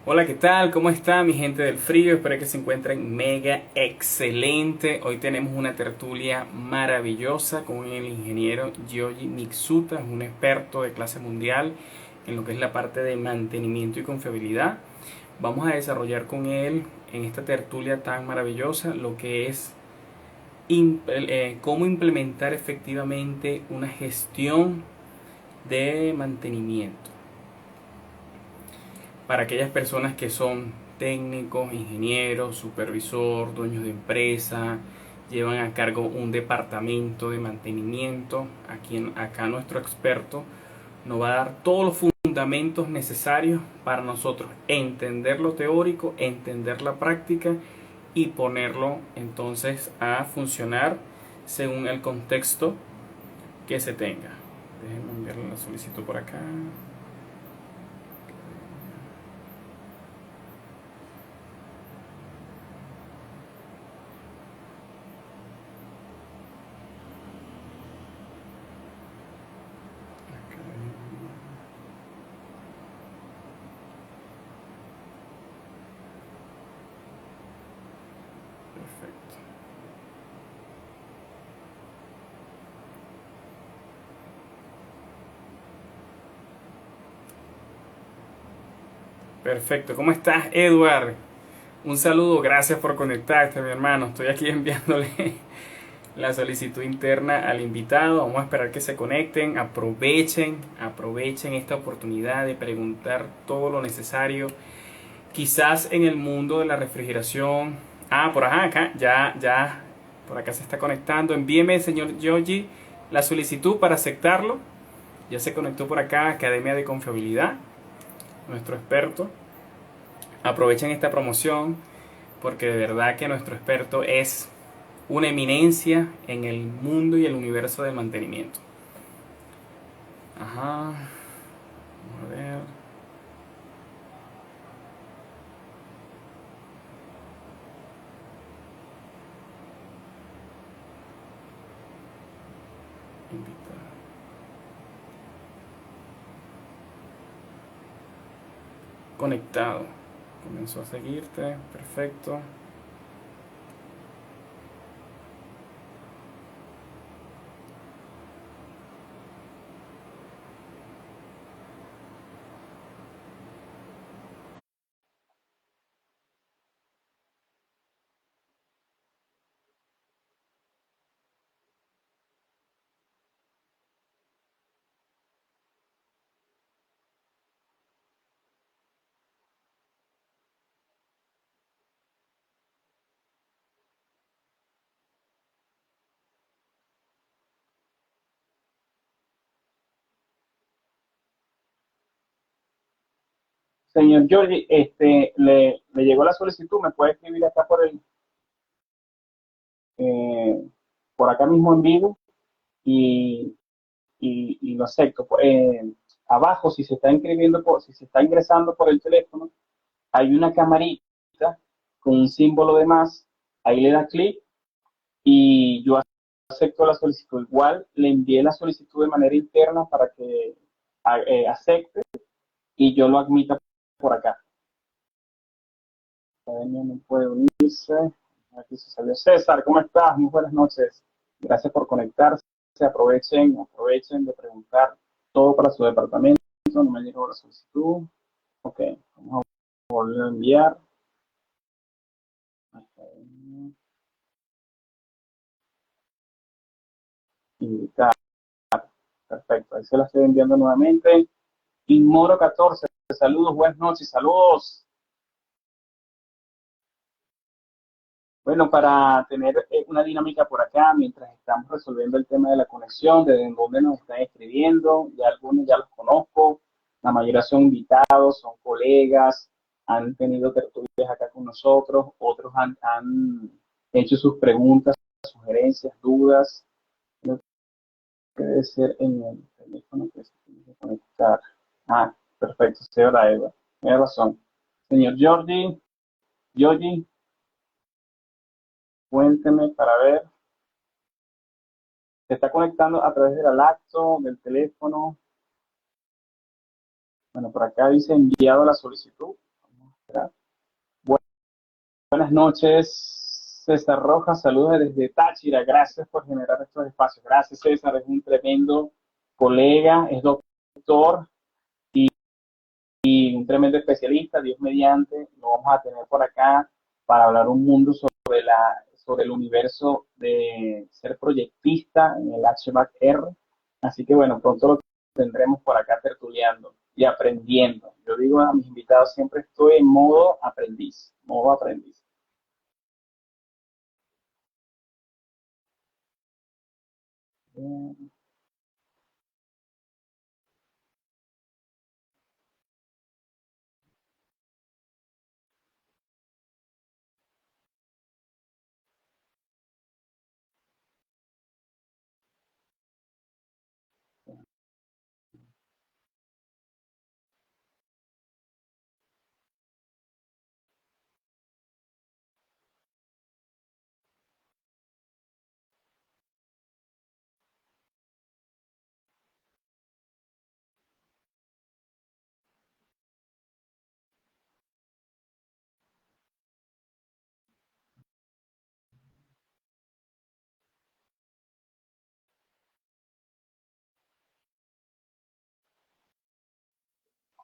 Hola, ¿qué tal? ¿Cómo está mi gente del frío? Espero que se encuentren mega excelente. Hoy tenemos una tertulia maravillosa con el ingeniero Gyoji Mitsuta, un experto de clase mundial en lo que es la parte de mantenimiento y confiabilidad. Vamos a desarrollar con él en esta tertulia tan maravillosa lo que es cómo implementar efectivamente una gestión de mantenimiento para aquellas personas que son técnicos, ingenieros, supervisor, dueños de empresa, llevan a cargo un departamento de mantenimiento. Acá nuestro experto nos va a dar todos los fundamentos necesarios para nosotros entender lo teórico, entender la práctica y ponerlo entonces a funcionar según el contexto que se tenga. Déjenme enviarle la solicitud por acá. Perfecto. Perfecto. ¿Cómo estás, Edward? Un saludo, gracias por conectarte, mi hermano. Estoy aquí enviándole la solicitud interna al invitado. Vamos a esperar que se conecten. Aprovechen esta oportunidad de preguntar todo lo necesario. Quizás en el mundo de la refrigeración. Por acá, ya, por acá se está conectando. Envíeme, señor Yogi, la solicitud para aceptarlo. Ya se conectó por acá, Academia de Confiabilidad, nuestro experto. Aprovechen esta promoción porque de verdad que nuestro experto es una eminencia en el mundo y el universo del mantenimiento. Ajá, vamos a ver. Invitar. Conectado. Comenzó a seguirte, perfecto. Señor Giorgi, le llegó la solicitud, me puede escribir acá eh, por acá mismo en vivo y, y lo acepto. Abajo, si se está inscribiendo, si se está ingresando por el teléfono, hay una camarita con un símbolo de más, ahí le da clic y yo acepto la solicitud. Igual le envié la solicitud de manera interna para que acepte y yo lo admita por acá. Academia no puede unirse. Aquí se salió César, ¿cómo estás? Muy buenas noches. Gracias por conectarse. Aprovechen de preguntar todo para su departamento. No me llegó la solicitud. Ok, vamos a volver a enviar. Academia, invitar. Perfecto, ahí se la estoy enviando nuevamente. Inmoro 14, saludos, buenas noches, saludos. Bueno, para tener una dinámica por acá, mientras estamos resolviendo el tema de la conexión, de dónde nos están escribiendo, ya algunos ya los conozco, la mayoría son invitados, son colegas, han tenido tertulias acá con nosotros, otros han hecho sus preguntas, sugerencias, dudas. Creo que debe ser en el teléfono que se tiene que conectar. Perfecto, señora Eva, tiene razón. Señor Giorgi, cuénteme para ver. Se está conectando a través de la lacto, del teléfono. Bueno, por acá dice enviado la solicitud. Buenas noches, César Rojas, saludos desde Táchira, gracias por generar estos espacios. Gracias, César, es un tremendo colega, es doctor y un tremendo especialista, Dios mediante, lo vamos a tener por acá para hablar un mundo sobre el universo de ser proyectista en el HVAC R. Así que bueno, pronto lo tendremos por acá tertuleando y aprendiendo. Yo digo a mis invitados siempre estoy en modo aprendiz, modo aprendiz.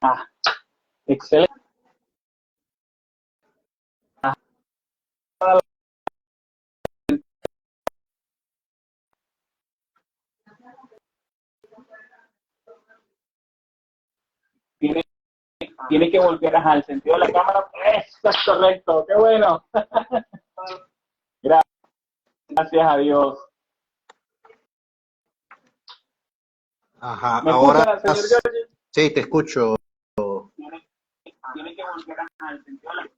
Ah, excelente. Tiene, tiene que volver al sentido de la cámara. Eso es correcto, qué bueno. Gracias a Dios. Ajá, ¿Me ahora escucha, señor George? sí, te escucho. Tiene, tiene que volver al sentido de la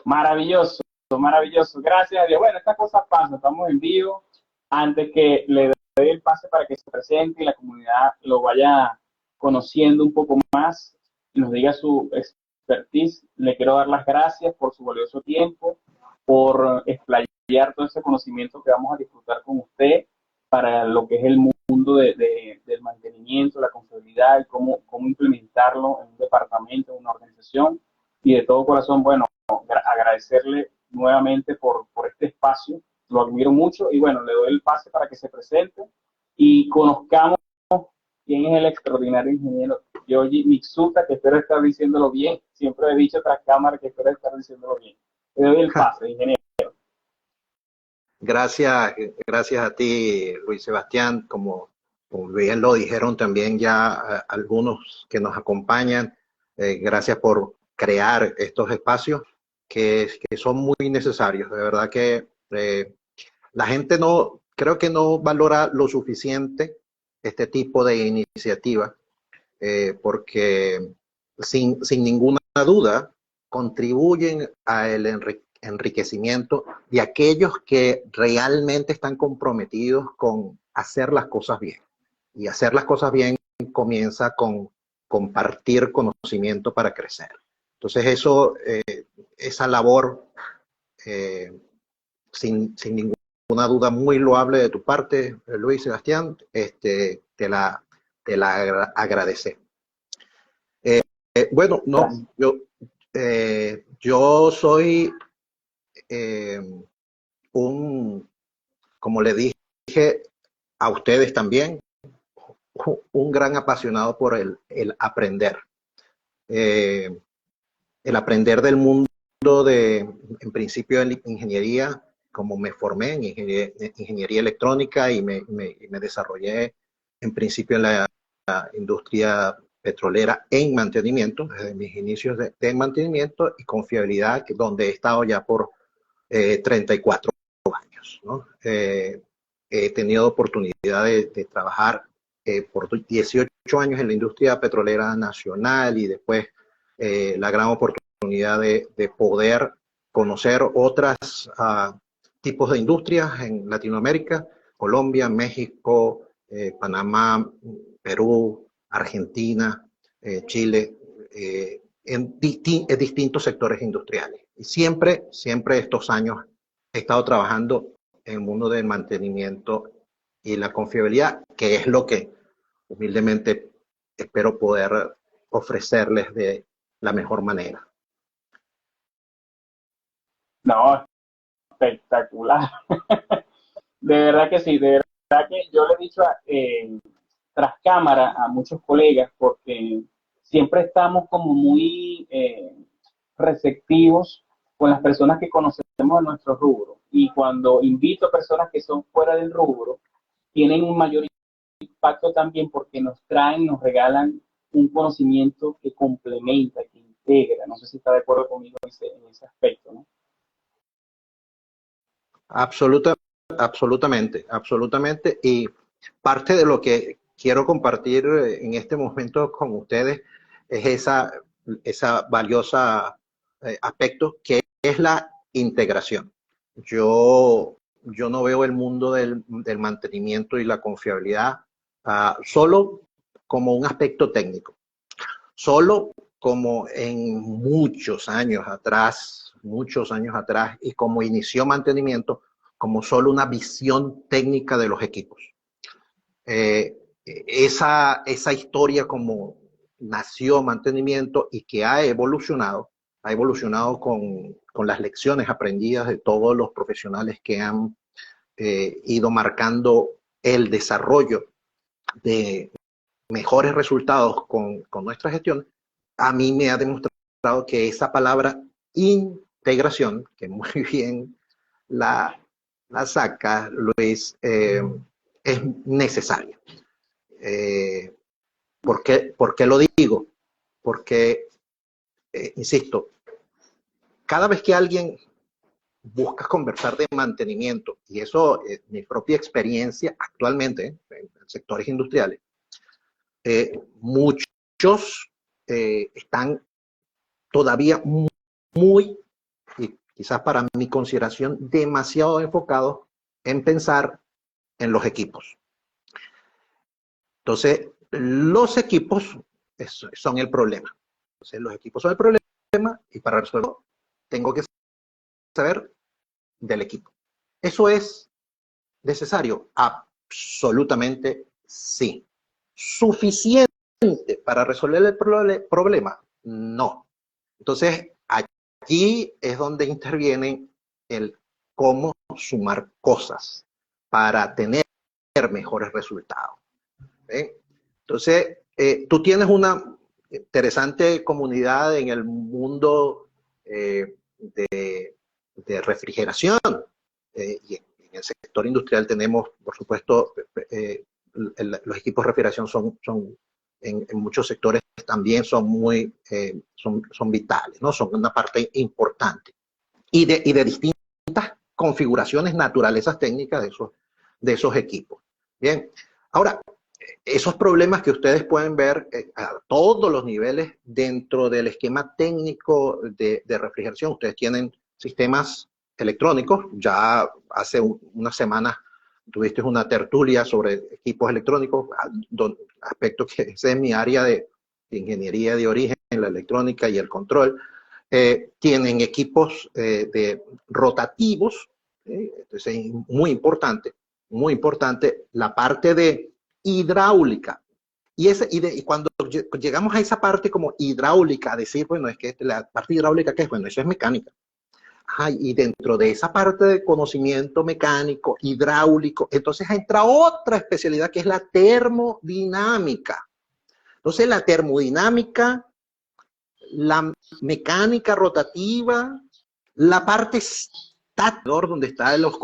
Maravilloso, maravilloso. Gracias a Dios. Bueno, estas cosas pasan, estamos en vivo. Antes que le doy el pase para que se presente y la comunidad lo vaya conociendo un poco más y nos diga su expertise, le quiero dar las gracias por su valioso tiempo, por explayar todo ese conocimiento que vamos a disfrutar con usted para lo que es el mundo del mantenimiento, la confiabilidad y cómo implementarlo en un departamento, en una organización. Y de todo corazón, bueno, agradecerle nuevamente por este espacio, lo admiro mucho y bueno, le doy el pase para que se presente y conozcamos quién es el extraordinario ingeniero Yoji Mitsuta, que espero estar diciéndolo bien, siempre he dicho tras cámara que espero estar diciéndolo bien. Le doy el pase, ingeniero. Gracias, gracias a ti, Luis Sebastián, como bien lo dijeron también ya algunos que nos acompañan. Gracias por crear estos espacios que son muy necesarios. De verdad que la gente no, creo que no valora lo suficiente este tipo de iniciativa, porque sin ninguna duda contribuyen al enriquecimiento de aquellos que realmente están comprometidos con hacer las cosas bien. Y hacer las cosas bien comienza con compartir conocimiento para crecer. Entonces esa labor, eh, sin ninguna duda muy loable de tu parte, Luis Sebastián, te la agradecemos. Bueno, no, yo soy eh, como le dije a ustedes también, un gran apasionado por el aprender. El aprender del mundo en principio de ingeniería, como me formé en ingeniería electrónica y me desarrollé en principio en la industria petrolera en mantenimiento, desde mis inicios de mantenimiento y confiabilidad, donde he estado ya por 34 años, ¿no? He tenido oportunidad de trabajar por 18 años en la industria petrolera nacional y después la gran oportunidad de poder conocer otros tipos de industrias en Latinoamérica, Colombia, México, Panamá, Perú, Argentina, Chile, en distintos sectores industriales. Y siempre estos años he estado trabajando en el mundo del mantenimiento y la confiabilidad, que es lo que humildemente espero poder ofrecerles de la mejor manera. No, espectacular. De verdad que sí, de verdad que yo le he dicho tras cámara a muchos colegas porque siempre estamos como muy receptivos con las personas que conocemos en nuestro rubro. Y cuando invito a personas que son fuera del rubro, tienen un mayor impacto también porque nos traen, nos regalan un conocimiento que complementa, que integra. No sé si está de acuerdo conmigo en ese aspecto, ¿no? Absoluta, absolutamente, absolutamente. Y parte de lo que quiero compartir en este momento con ustedes es esa valiosa aspecto que es la integración. Yo no veo el mundo del mantenimiento y la confiabilidad solo como un aspecto técnico, solo como en muchos años atrás, y como inició mantenimiento, como solo una visión técnica de los equipos. Esa historia como nació mantenimiento y que ha evolucionado con las lecciones aprendidas de todos los profesionales que han ido marcando el desarrollo de mejores resultados con nuestra gestión. A mí me ha demostrado que esa palabra integración, que muy bien la saca Luis, es necesaria. ¿Por qué lo digo? Porque, insisto, cada vez que alguien busca conversar de mantenimiento, y eso es mi propia experiencia actualmente en sectores industriales, muchos están todavía muy, y quizás para mi consideración, demasiado enfocados en pensar en los equipos. Entonces, los equipos son el problema. Entonces, los equipos son el problema y para resolverlo tengo que saber del equipo. ¿Eso es necesario? Absolutamente sí. ¿Suficiente para resolver el problema? No. Entonces, aquí es donde interviene el cómo sumar cosas para tener mejores resultados. Entonces, tú tienes una interesante comunidad en el mundo de refrigeración. Y en el sector industrial tenemos, por supuesto, los equipos de refrigeración son en muchos sectores también son vitales, ¿no? Son una parte importante. Y de distintas configuraciones, naturalezas técnicas de esos equipos. Bien, ahora, esos problemas que ustedes pueden ver a todos los niveles dentro del esquema técnico de refrigeración, ustedes tienen sistemas electrónicos. Ya hace unas semanas tuviste una tertulia sobre equipos electrónicos, aspecto que ese es mi área de ingeniería de origen, la electrónica y el control. Tienen equipos rotativos, entonces es muy importante la parte de hidráulica. Y cuando llegamos a esa parte como hidráulica, a decir, bueno, es que la parte hidráulica, ¿qué es? Bueno, eso es mecánica. Y dentro de esa parte de conocimiento mecánico, hidráulico, entonces entra otra especialidad que es la termodinámica. Entonces la termodinámica, la mecánica rotativa, la parte estática, donde están los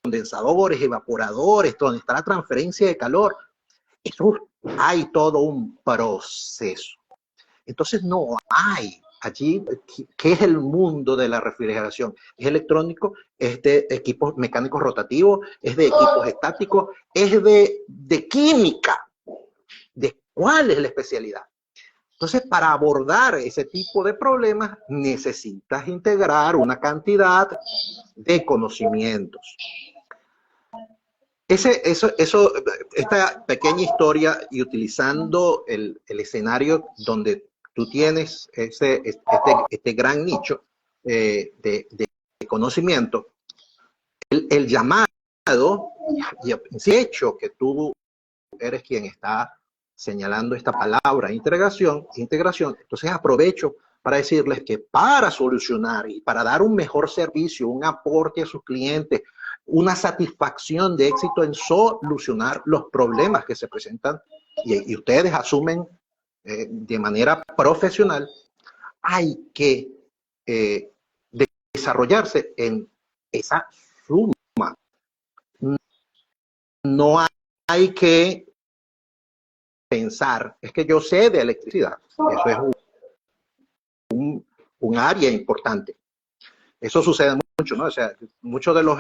condensadores, evaporadores, donde está la transferencia de calor. Eso hay todo un proceso. Entonces no hay allí, ¿qué es el mundo de la refrigeración? Es electrónico, es de equipos mecánicos rotativos, es de equipos estáticos, es de química. ¿De cuál es la especialidad? Entonces, para abordar ese tipo de problemas, necesitas integrar una cantidad de conocimientos. Esta pequeña historia, y utilizando el escenario donde tú tienes este gran nicho de conocimiento, el llamado y el hecho que tú eres quien está señalando esta palabra integración, entonces aprovecho para decirles que para solucionar y para dar un mejor servicio, un aporte a sus clientes, una satisfacción de éxito en solucionar los problemas que se presentan y ustedes asumen de manera profesional, hay que desarrollarse en esa suma. No hay que pensar, es que yo sé de electricidad, eso es un área importante. Eso sucede mucho, ¿no? O sea, muchos de los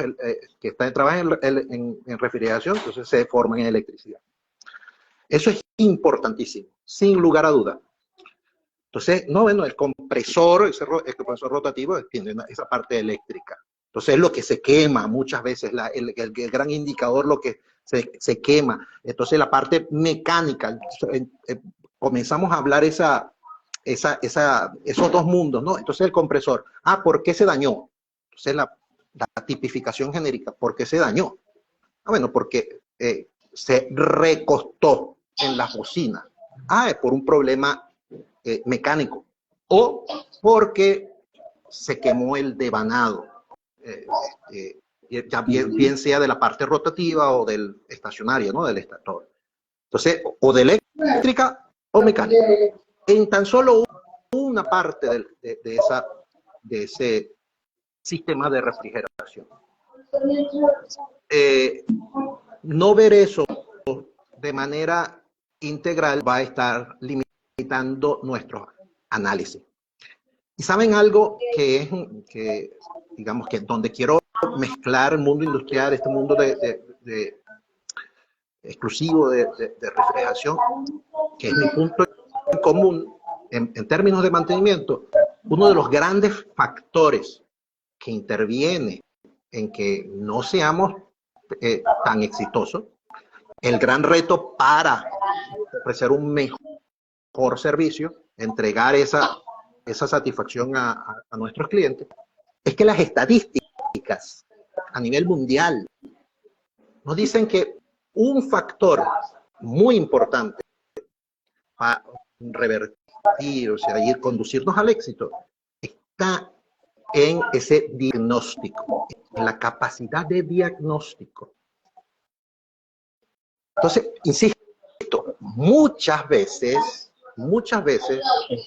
que trabajan en refrigeración, entonces se forman en electricidad. Eso es importantísimo, sin lugar a duda. Entonces, no, bueno, el compresor rotativo tiene esa parte eléctrica. Entonces, es lo que se quema muchas veces, el gran indicador, lo que se quema. Entonces, la parte mecánica, comenzamos a hablar esos dos mundos, ¿no? Entonces, el compresor, ¿por qué se dañó? Entonces, la tipificación genérica, ¿por qué se dañó? Bueno, porque se recostó en la bocina. Es por un problema mecánico o porque se quemó el devanado, ya bien sea de la parte rotativa o del estacionario, ¿no? Del estator. Entonces, o de eléctrica o mecánica. En tan solo una parte de ese sistema de refrigeración. No ver eso de manera integral va a estar limitando nuestro análisis. Y saben algo que digamos que donde quiero mezclar el mundo industrial, este mundo exclusivo de refrigeración, que es mi punto en común en términos de mantenimiento, uno de los grandes factores que interviene en que no seamos tan exitosos, el gran reto para ofrecer un mejor servicio, entregar esa satisfacción a nuestros clientes, es que las estadísticas a nivel mundial nos dicen que un factor muy importante para revertir, o sea, conducirnos al éxito, está en ese diagnóstico, en la capacidad de diagnóstico. Entonces, insisto, muchas veces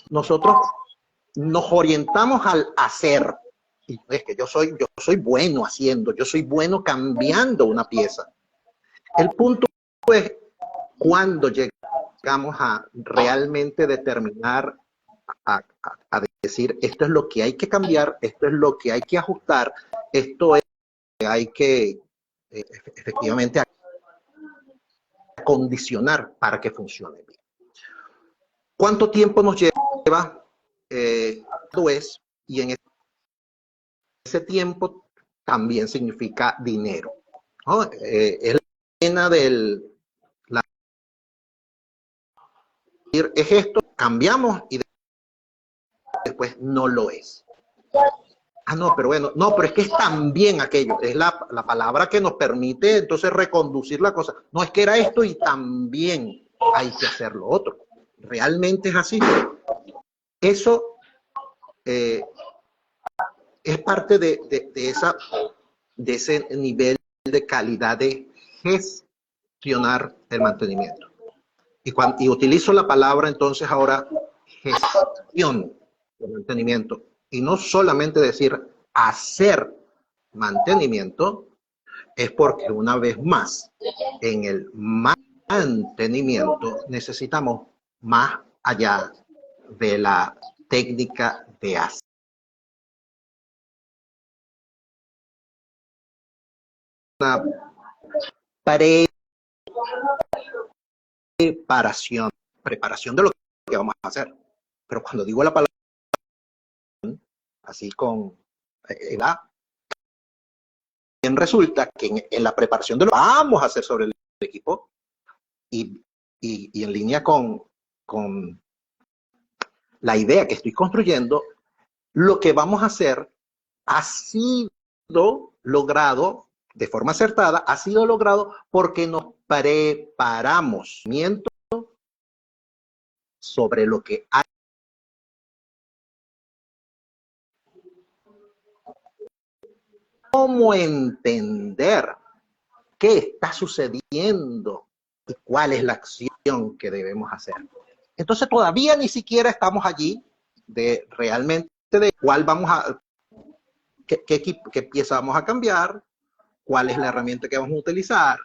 nosotros nos orientamos al hacer. Y es que yo soy bueno haciendo, yo soy bueno cambiando una pieza. El punto es cuando llegamos a realmente determinar, a decir, esto es lo que hay que cambiar, esto es lo que hay que ajustar, esto es lo que hay que efectivamente acondicionar para que funcione bien. ¿Cuánto tiempo nos lleva? Y en ese tiempo también significa dinero, ¿no? Es la pena es esto, cambiamos y después no lo es. No, pero bueno, no, pero es que es también aquello, es la palabra que nos permite entonces reconducir la cosa. No, es que era esto y también hay que hacer lo otro. Realmente es así. Eso es parte de ese nivel de calidad de gestionar el mantenimiento. Y utilizo la palabra entonces ahora gestión del mantenimiento. Y no solamente decir hacer mantenimiento, es porque una vez más, en el mantenimiento necesitamos más allá de la técnica de hacer. Una preparación de lo que vamos a hacer. Pero cuando digo la palabra así resulta que en la preparación de lo que vamos a hacer sobre el equipo y en línea con la idea que estoy construyendo, lo que vamos a hacer ha sido logrado de forma acertada, ha sido logrado porque nos preparamos sobre lo que hay cómo entender qué está sucediendo y cuál es la acción que debemos hacer. Entonces todavía ni siquiera estamos allí de realmente de cuál vamos a, qué pieza vamos a cambiar, cuál es la herramienta que vamos a utilizar.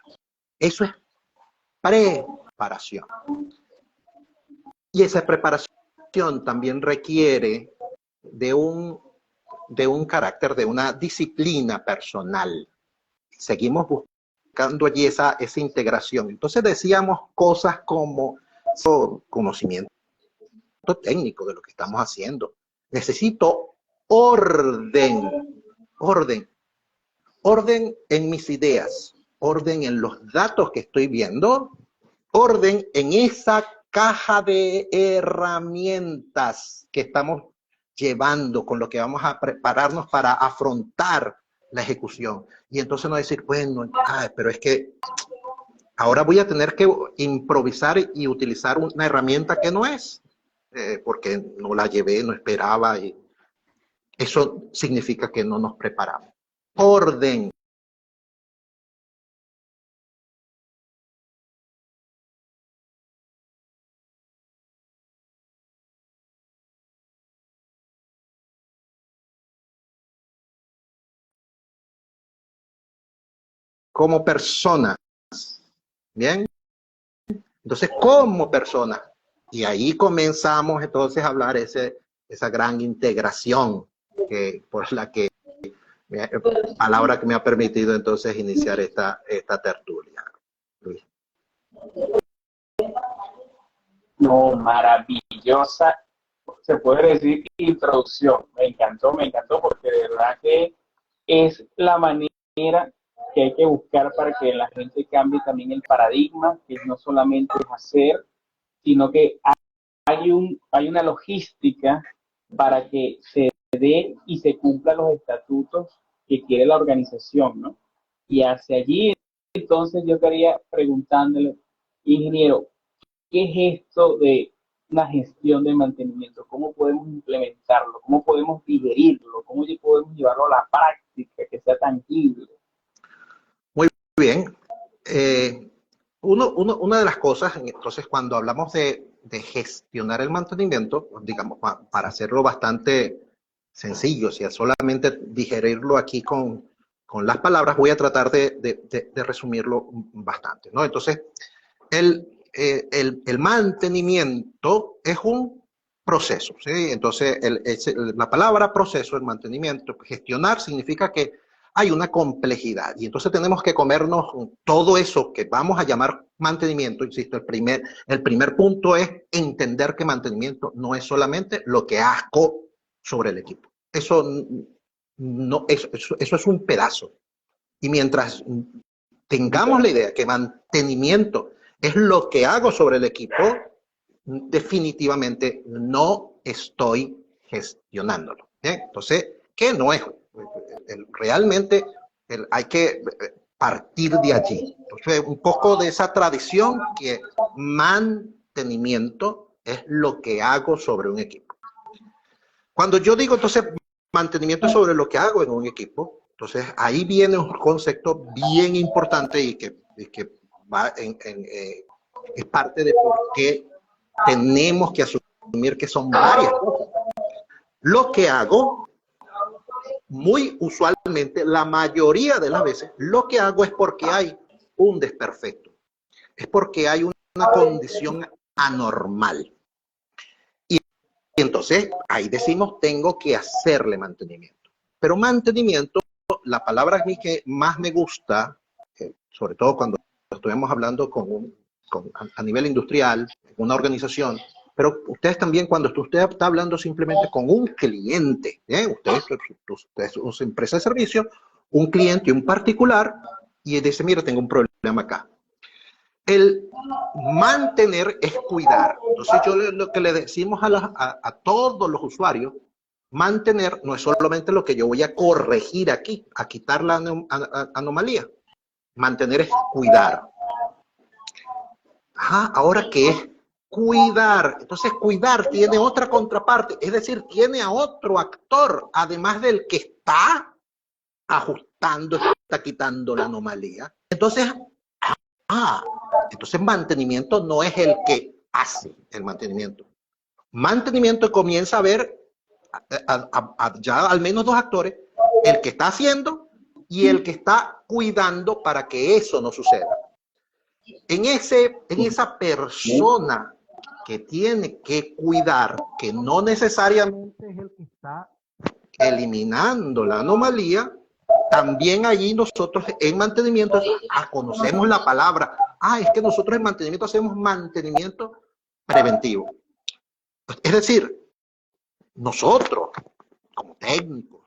Eso es preparación. Y esa preparación también requiere de un carácter, de una disciplina personal. Seguimos buscando allí esa integración. Entonces decíamos cosas como conocimiento técnico de lo que estamos haciendo. Necesito orden, orden en mis ideas, orden en los datos que estoy viendo, orden en esa caja de herramientas que estamos llevando, con lo que vamos a prepararnos para afrontar la ejecución. Y entonces no decir, bueno, pero es que ahora voy a tener que improvisar y utilizar una herramienta que no es, porque no la llevé, no esperaba. Y eso significa que no nos preparamos. Orden. Como personas, ¿bien? Entonces, como personas. Y ahí comenzamos entonces a hablar esa gran integración por la que, palabra que me ha permitido entonces iniciar esta tertulia. Luis. No, maravillosa, se puede decir introducción. Me encantó porque de verdad que es la manera que hay que buscar para que la gente cambie también el paradigma, que no solamente es hacer, sino que hay una logística para que se dé y se cumplan los estatutos que quiere la organización, ¿no? Y hacia allí, entonces yo quería preguntándole, ingeniero, ¿qué es esto de una gestión de mantenimiento? ¿Cómo podemos implementarlo? ¿Cómo podemos digerirlo? ¿Cómo podemos llevarlo a la práctica, que sea tangible? Muy bien. Una de las cosas, entonces, cuando hablamos de gestionar el mantenimiento, digamos, para hacerlo bastante sencillo, si es solamente digerirlo aquí con las palabras, voy a tratar de resumirlo bastante, ¿no? Entonces, el mantenimiento es un proceso, ¿sí? Entonces, la palabra proceso, el mantenimiento, gestionar significa que hay una complejidad y entonces tenemos que comernos todo eso que vamos a llamar mantenimiento. Insisto, el primer punto es entender que mantenimiento no es solamente lo que hago sobre el equipo. Eso es un pedazo. Y mientras tengamos la idea que mantenimiento es lo que hago sobre el equipo, definitivamente no estoy gestionándolo. ¿Bien? Entonces, ¿qué no es? Realmente hay que partir de allí. Entonces, un poco de esa tradición que mantenimiento es lo que hago sobre un equipo. Cuando yo digo, entonces, mantenimiento sobre lo que hago en un equipo, entonces ahí viene un concepto bien importante y que va es parte de por qué tenemos que asumir que son varias cosas. Lo que hago, muy usualmente, la mayoría de las veces, lo que hago es porque hay un desperfecto. Es porque hay una condición anormal. Y entonces, ahí decimos, tengo que hacerle mantenimiento. Pero mantenimiento, la palabra a mí que más me gusta, sobre todo cuando estuvimos hablando a nivel industrial, en una organización, pero ustedes también, cuando usted está hablando simplemente con un cliente, ustedes, su empresa de servicio, un cliente, un particular, y dice, mira, tengo un problema acá. El mantener es cuidar. Entonces, lo que le decimos a todos los usuarios, mantener no es solamente lo que yo voy a corregir aquí, a quitar la anomalía. Mantener es cuidar. Ahora, ¿qué es cuidar? Entonces, cuidar tiene otra contraparte, es decir, tiene a otro actor, además del que está ajustando restando, está quitando la anomalía. Entonces, entonces mantenimiento no es el que hace el mantenimiento. Mantenimiento comienza a ver ya al menos dos actores, el que está haciendo y el que está cuidando para que eso no suceda. En esa persona que tiene que cuidar, que no necesariamente es el que está eliminando la anomalía, también allí nosotros en mantenimiento conocemos la palabra. Es que nosotros en mantenimiento hacemos mantenimiento preventivo. Es decir, nosotros como técnicos,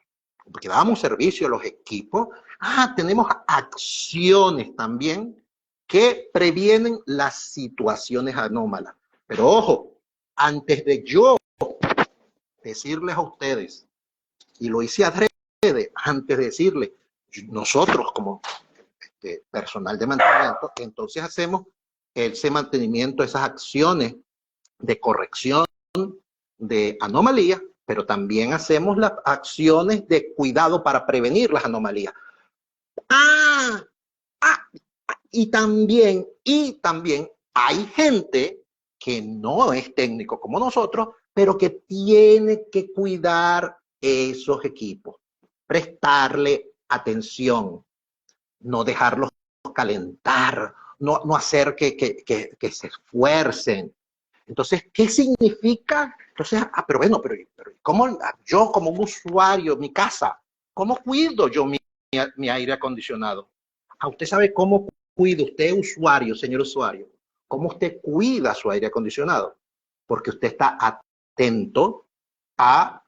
porque damos servicio a los equipos, tenemos acciones también que previenen las situaciones anómalas. Pero ojo, antes de yo decirles a ustedes, y lo hice adrede, antes de decirles, nosotros como personal de mantenimiento, entonces hacemos ese mantenimiento, esas acciones de corrección de anomalías, pero también hacemos las acciones de cuidado para prevenir las anomalías. Y también hay gente que no es técnico como nosotros, pero que tiene que cuidar esos equipos, prestarle atención, no dejarlos calentar, no hacer que se esfuercen. Entonces, ¿qué significa? Entonces, pero ¿cómo yo como un usuario, mi casa, cómo cuido yo mi aire acondicionado? ¿Usted sabe cómo cuida usted, usuario, señor usuario? ¿Cómo usted cuida su aire acondicionado? Porque usted está atento a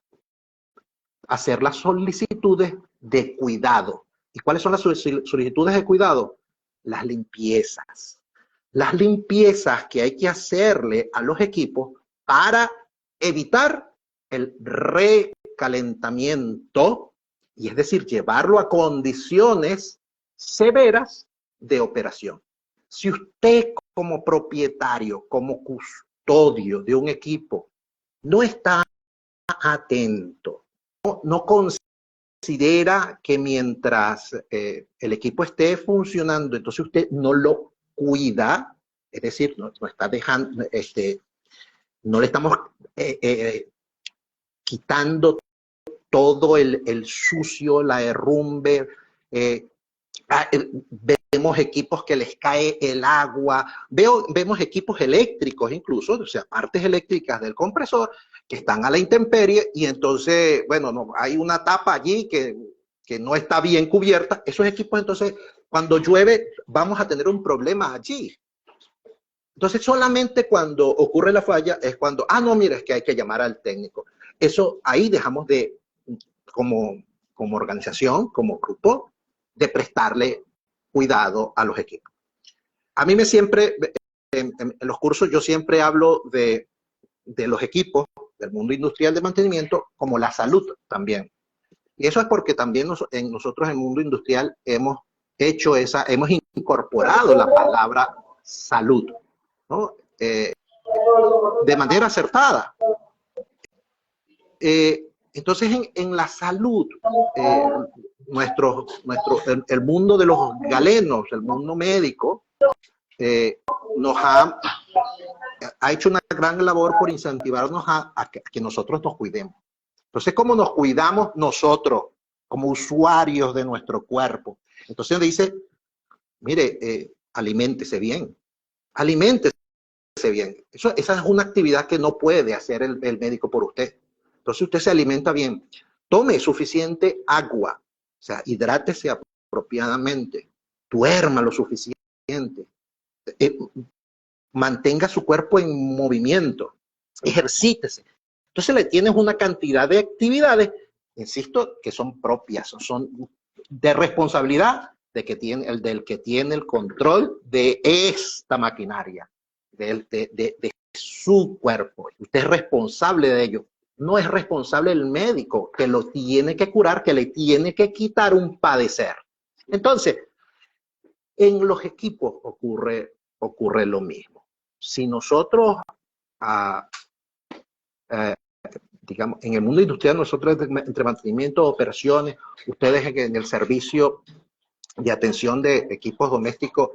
hacer las solicitudes de cuidado. ¿Y cuáles son las solicitudes de cuidado? Las limpiezas. Las limpiezas que hay que hacerle a los equipos para evitar el recalentamiento, y es decir, llevarlo a condiciones severas de operación. Si usted como propietario, como custodio de un equipo, no está atento, no considera que mientras el equipo esté funcionando, entonces usted no lo cuida, es decir, no está dejando, no le estamos quitando todo el sucio, la herrumbre, vemos equipos que les cae el agua, vemos equipos eléctricos incluso, o sea, partes eléctricas del compresor que están a la intemperie y entonces, bueno, hay una tapa allí que no está bien cubierta. Esos equipos entonces, cuando llueve, vamos a tener un problema allí. Entonces, solamente cuando ocurre la falla es cuando, no, mira, es que hay que llamar al técnico. Eso, ahí dejamos de, como organización, como grupo, de prestarle cuidado a los equipos. A mí en los cursos yo siempre hablo de los equipos del mundo industrial de mantenimiento como la salud también. Y eso es porque también nosotros en el mundo industrial hemos incorporado la palabra salud, ¿no? De manera acertada. Entonces, en la salud, el mundo de los galenos, el mundo médico, nos ha hecho una gran labor por incentivarnos a que nosotros nos cuidemos. Entonces, ¿cómo nos cuidamos nosotros como usuarios de nuestro cuerpo? Entonces dice, mire, aliméntese bien, aliméntese bien. Esa es una actividad que no puede hacer el médico por usted. Entonces usted se alimenta bien, tome suficiente agua, o sea, hidrátese apropiadamente, duerma lo suficiente, mantenga su cuerpo en movimiento, ejercítese. Entonces le tienes una cantidad de actividades, insisto, que son propias, son de responsabilidad del que tiene el control de esta maquinaria, de su cuerpo. Usted es responsable de ello. No es responsable el médico que lo tiene que curar, que le tiene que quitar un padecer. Entonces, en los equipos ocurre lo mismo. Si nosotros, digamos, en el mundo industrial nosotros entre mantenimiento, operaciones, ustedes en el servicio de atención de equipos domésticos,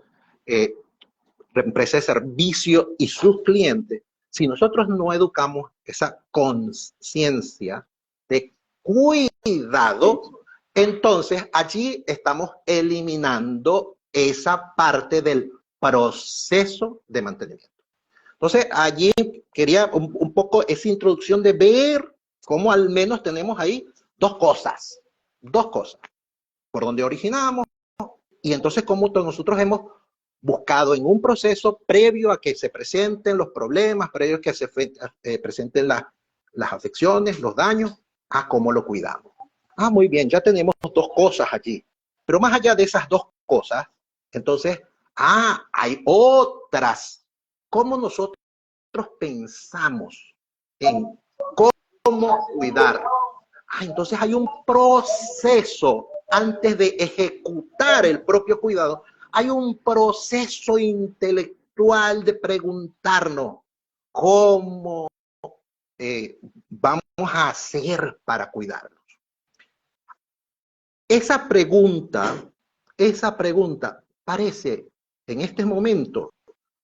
empresas de servicio y sus clientes, si nosotros no educamos esa conciencia de cuidado, entonces allí estamos eliminando esa parte del proceso de mantenimiento. Entonces allí quería un poco esa introducción de ver cómo al menos tenemos ahí dos cosas, por donde originamos y entonces cómo nosotros hemos buscado en un proceso previo a que se presenten los problemas, previo a que se presenten las afecciones, los daños, a cómo lo cuidamos. Ah, muy bien, ya tenemos dos cosas allí. Pero más allá de esas dos cosas, entonces, hay otras. ¿Cómo nosotros pensamos en cómo cuidar? Entonces hay un proceso antes de ejecutar el propio cuidado. Hay un proceso intelectual de preguntarnos cómo vamos a hacer para cuidarnos. Esa pregunta parece, en este momento,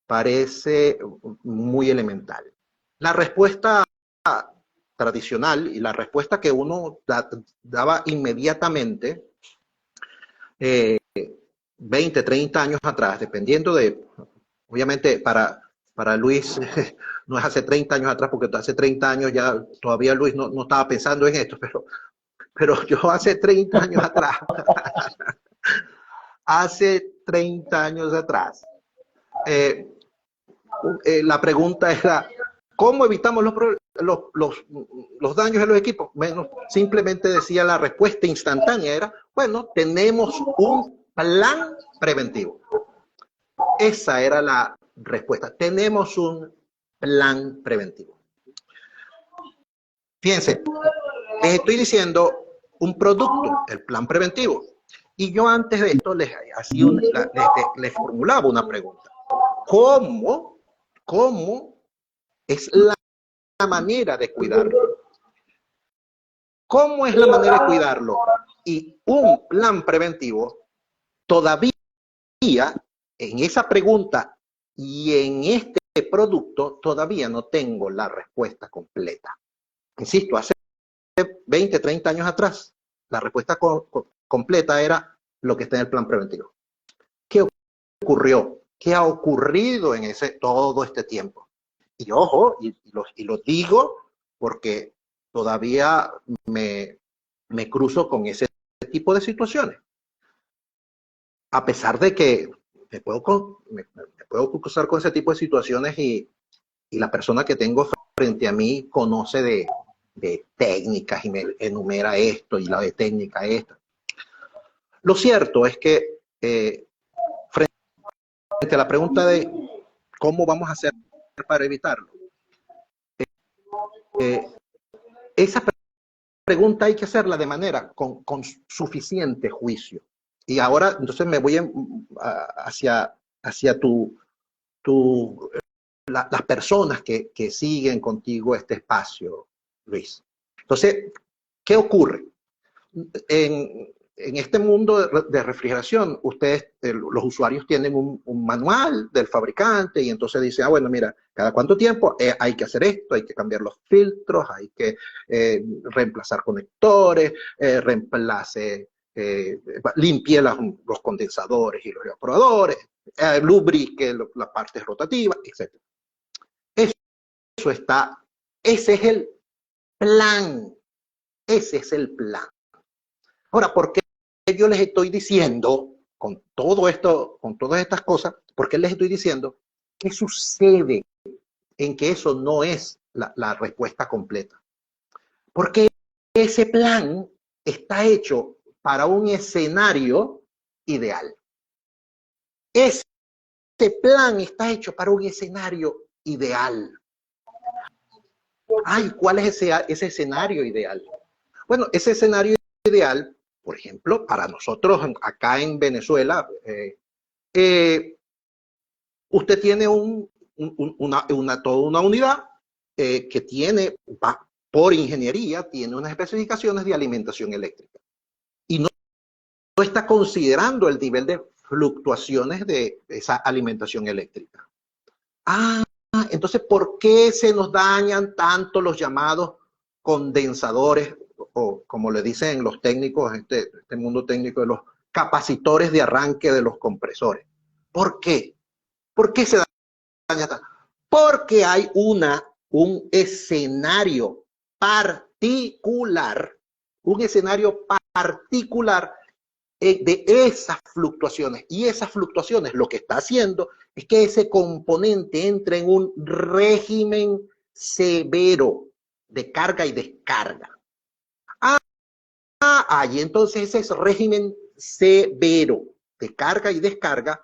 parece muy elemental. La respuesta tradicional y la respuesta que uno daba inmediatamente, 20, 30 años atrás, dependiendo de, obviamente para Luis no es hace 30 años atrás, porque hace 30 años ya todavía Luis no estaba pensando en esto, pero yo hace 30 años atrás, la pregunta era, ¿cómo evitamos los daños en los equipos? Bueno, simplemente decía la respuesta instantánea, era, bueno, tenemos un plan preventivo. Esa era la respuesta, tenemos un plan preventivo. Fíjense, les estoy diciendo un producto, el plan preventivo. Y yo antes de esto les formulaba una pregunta. ¿Cómo es la manera de cuidarlo? ¿Cómo es la manera de cuidarlo? Y un plan preventivo, todavía en esa pregunta y en este producto, todavía no tengo la respuesta completa. Insisto, hace 20, 30 años atrás, la respuesta completa era lo que está en el plan preventivo. ¿Qué ocurrió? ¿Qué ha ocurrido en todo este tiempo? Y ojo, y lo digo porque todavía me cruzo con ese tipo de situaciones. A pesar de que me puedo cruzar con ese tipo de situaciones y la persona que tengo frente a mí conoce de técnicas y me enumera esto y la de técnica esta. Lo cierto es que frente a la pregunta de cómo vamos a hacer para evitarlo, esa pregunta hay que hacerla de manera con suficiente juicio. Y ahora entonces me voy hacia las personas que siguen contigo este espacio, Luis. Entonces, ¿qué ocurre? En este mundo de refrigeración, ustedes, los usuarios, tienen un manual del fabricante y entonces dicen, bueno, mira, cada cuánto tiempo hay que hacer esto, hay que cambiar los filtros, hay que reemplazar conectores, limpie los condensadores y los evaporadores, lubrique las partes rotativas, etc. Eso está, ese es el plan. Ese es el plan. Ahora, ¿por qué yo les estoy diciendo, con todo esto, con todas estas cosas, por qué les estoy diciendo qué sucede en que eso no es la respuesta completa? Porque ese plan está hecho para un escenario ideal. Ese plan está hecho para un escenario ideal. ¿Cuál es ese escenario ideal? Bueno, ese escenario ideal, por ejemplo, para nosotros acá en Venezuela, usted tiene toda una unidad que tiene por ingeniería, tiene unas especificaciones de alimentación eléctrica. Y no está considerando el nivel de fluctuaciones de esa alimentación eléctrica. Entonces, ¿por qué se nos dañan tanto los llamados condensadores, o como le dicen los técnicos, este mundo técnico, de los capacitores de arranque de los compresores? ¿Por qué? ¿Por qué se daña tanto? Porque hay un escenario particular, de esas fluctuaciones. Y esas fluctuaciones lo que está haciendo es que ese componente entre en un régimen severo de carga y descarga. Y entonces ese régimen severo de carga y descarga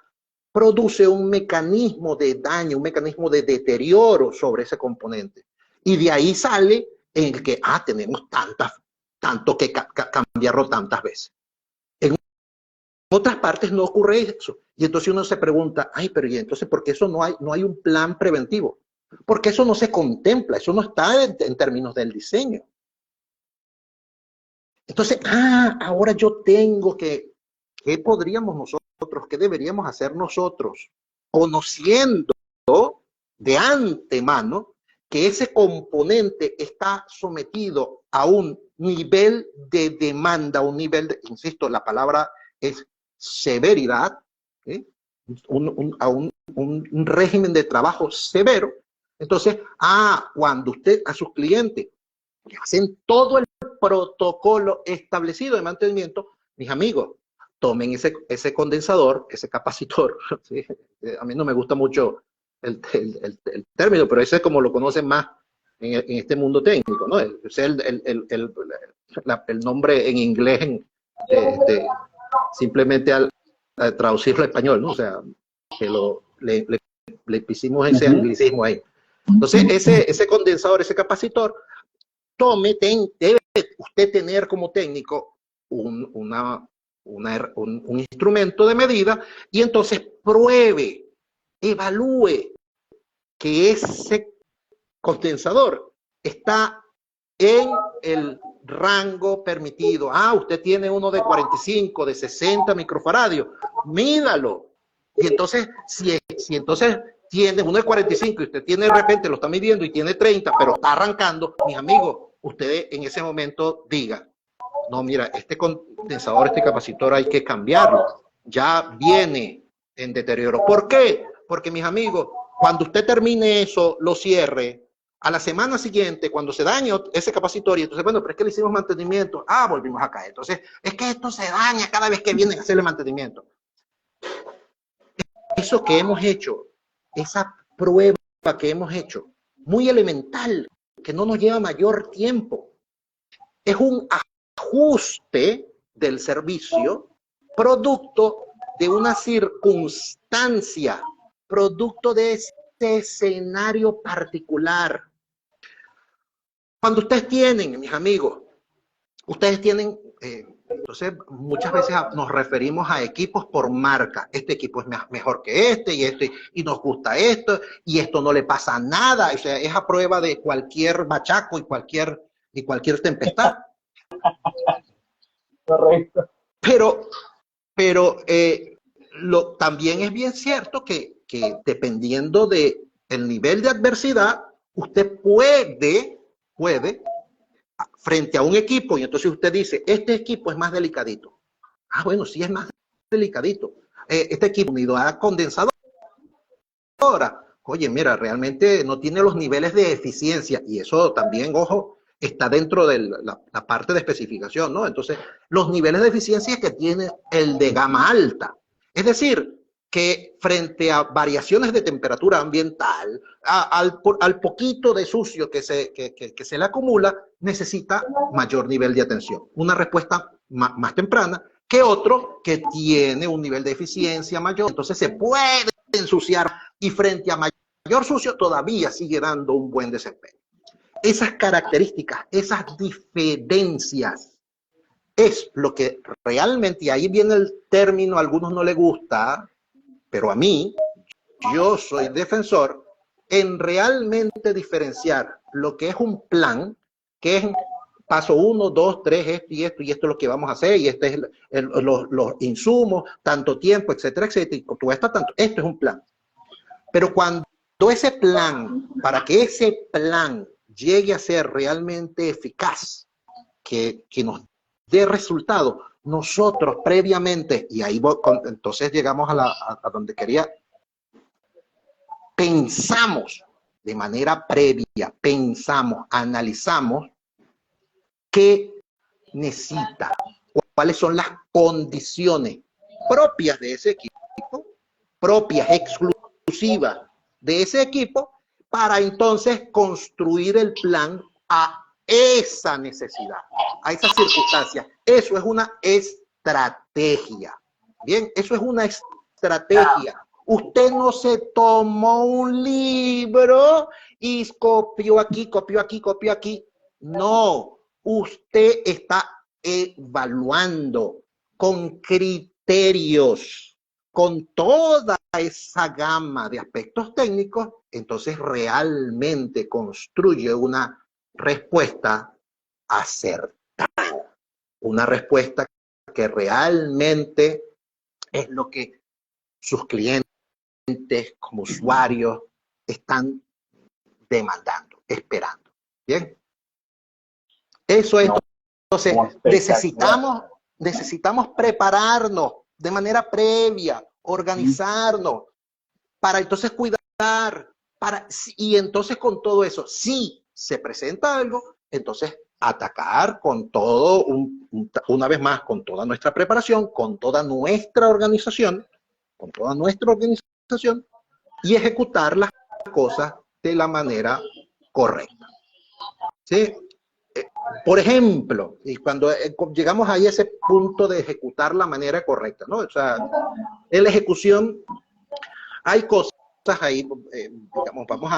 produce un mecanismo de daño, un mecanismo de deterioro sobre ese componente. Y de ahí sale en el que tenemos tanto que cambiarlo tantas veces. En otras partes no ocurre eso. Y entonces uno se pregunta, pero ¿y entonces por qué eso no hay un plan preventivo? Porque eso no se contempla, eso no está en términos del diseño. Entonces, ahora yo tengo ¿qué podríamos nosotros, qué deberíamos hacer nosotros, conociendo de antemano que ese componente está sometido a un nivel de demanda, insisto, la palabra es severidad, a un régimen de trabajo severo? Entonces, cuando usted a sus clientes que hacen todo el protocolo establecido de mantenimiento, mis amigos, tomen ese condensador, ese capacitor, ¿sí? A mí no me gusta mucho el término, pero ese es como lo conocen más en este mundo técnico, ¿no? Es el nombre en inglés, simplemente al traducirlo al español, ¿no? O sea, que le pusimos ese anglicismo ahí. Entonces, ese condensador, ese capacitor, debe usted tener como técnico un instrumento de medida, y entonces pruebe, evalúe que ese condensador está en el rango permitido. Usted tiene uno de 45, de 60 microfaradios, mídalo. Y entonces, si entonces tiene uno de 45 y usted tiene, de repente lo está midiendo y tiene 30, pero está arrancando, mis amigos, usted en ese momento diga, no, mira, este condensador, este capacitor hay que cambiarlo, ya viene en deterioro. ¿Por qué? Porque, mis amigos, cuando usted termine eso, lo cierre, a la semana siguiente, cuando se dañe ese capacitor, y entonces, bueno, pero es que le hicimos mantenimiento, volvimos a caer. Entonces, es que esto se daña cada vez que vienen a hacerle mantenimiento. Eso que hemos hecho, esa prueba que hemos hecho, muy elemental, que no nos lleva mayor tiempo, es un ajuste del servicio producto de una circunstancia, producto de ese escenario particular. Cuando ustedes tienen, mis amigos, entonces muchas veces nos referimos a equipos por marca. Este equipo es mejor que este, y nos gusta esto, y esto no le pasa nada. O sea, es a prueba de cualquier bachaco y cualquier tempestad. Correcto. Pero también es bien cierto que dependiendo del nivel de adversidad, usted puede, frente a un equipo, y entonces usted dice, este equipo es más delicadito. Bueno, sí es más delicadito. Este equipo unido a condensadora, oye, mira, realmente no tiene los niveles de eficiencia, y eso también, ojo, está dentro de la parte de especificación, ¿no? Entonces, los niveles de eficiencia que tiene el de gama alta. Es decir, que frente a variaciones de temperatura ambiental, al poquito de sucio que se le acumula, necesita mayor nivel de atención. Una respuesta más temprana que otro que tiene un nivel de eficiencia mayor. Entonces se puede ensuciar, y frente a mayor sucio todavía sigue dando un buen desempeño. Esas características, esas diferencias, es lo que realmente, y ahí viene el término, a algunos no les gusta, pero a mí, yo soy defensor en realmente diferenciar lo que es un plan que es paso 1, 2, 3, esto es lo que vamos a hacer, y este es los insumos, tanto tiempo, etcétera, etcétera, y tú estás tanto. Esto es un plan. Pero cuando ese plan, para que ese plan llegue a ser realmente eficaz, que nos dé resultado, nosotros previamente, y ahí entonces llegamos a donde quería, pensamos de manera previa, pensamos, analizamos qué necesita, cuáles son las condiciones propias de ese equipo, propias, exclusivas de ese equipo, para entonces construir el plan a esa necesidad, a esas circunstancias. Eso es una estrategia. Bien, eso es una estrategia. Usted no se tomó un libro y copió aquí, copió aquí, copió aquí. No, usted está evaluando con criterios, con toda esa gama de aspectos técnicos, entonces realmente construye una respuesta acertada, una respuesta que realmente es lo que sus clientes como usuarios están demandando, esperando. Bien, eso es. Entonces necesitamos prepararnos de manera previa, organizarnos para entonces cuidar, y entonces con todo eso, si se presenta algo, entonces atacar con todo, una vez más, con toda nuestra preparación, con toda nuestra organización, y ejecutar las cosas de la manera correcta. ¿Sí? Por ejemplo, y cuando llegamos ahí a ese punto de ejecutar la manera correcta, ¿no? O sea, en la ejecución hay cosas ahí, digamos, vamos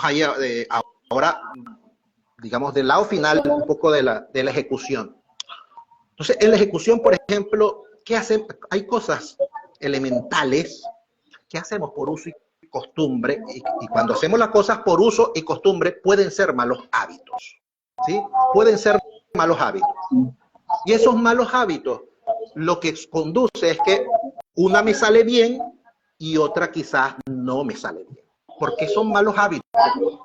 ahí ahora, digamos, del lado final un poco de la ejecución. Entonces, en la ejecución, por ejemplo, ¿qué hacen? Hay cosas elementales que hacemos por uso y costumbre, y cuando hacemos las cosas por uso y costumbre pueden ser malos hábitos, ¿sí? Pueden ser malos hábitos. Y esos malos hábitos lo que conduce es que una me sale bien y otra quizás no me sale bien. Porque son malos hábitos.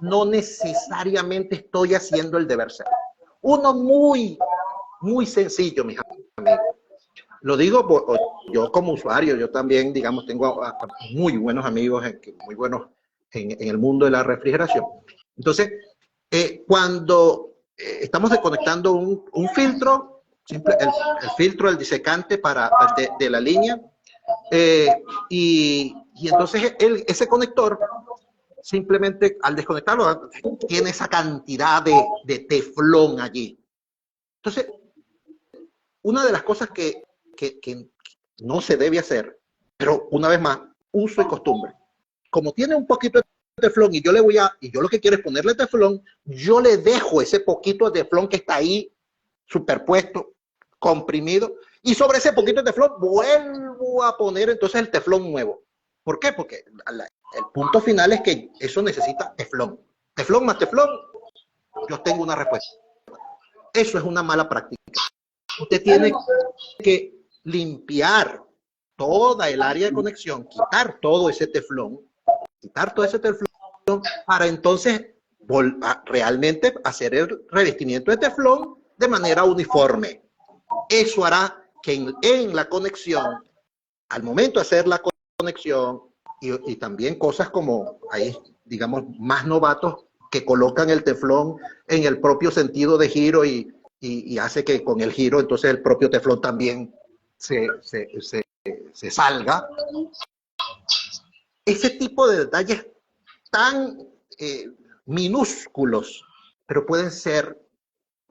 No necesariamente estoy haciendo el deber ser. Uno muy sencillo, mis amigos. Lo digo yo como usuario, yo también, digamos, tengo muy buenos amigos, muy buenos en el mundo de la refrigeración. Entonces, cuando estamos desconectando un filtro, el filtro, el disecante de la línea, y entonces ese conector, simplemente al desconectarlo, tiene esa cantidad de teflón allí. Entonces, una de las cosas que no se debe hacer, pero una vez más, uso y costumbre. Como tiene un poquito de teflón y yo lo que quiero es ponerle teflón, yo le dejo ese poquito de teflón que está ahí superpuesto, comprimido, y sobre ese poquito de teflón vuelvo a poner entonces el teflón nuevo. ¿Por qué? Porque el punto final es que eso necesita teflón. Teflón más teflón, yo tengo una respuesta. Eso es una mala práctica. Usted tiene que limpiar toda el área de conexión, quitar todo ese teflón, para entonces realmente hacer el revestimiento de teflón de manera uniforme. Eso hará que en la conexión, al momento de hacer la conexión, y también cosas como ahí, digamos, más novatos que colocan el teflón en el propio sentido de giro y hace que con el giro entonces el propio teflón también se salga. Ese tipo de detalles tan minúsculos, pero pueden ser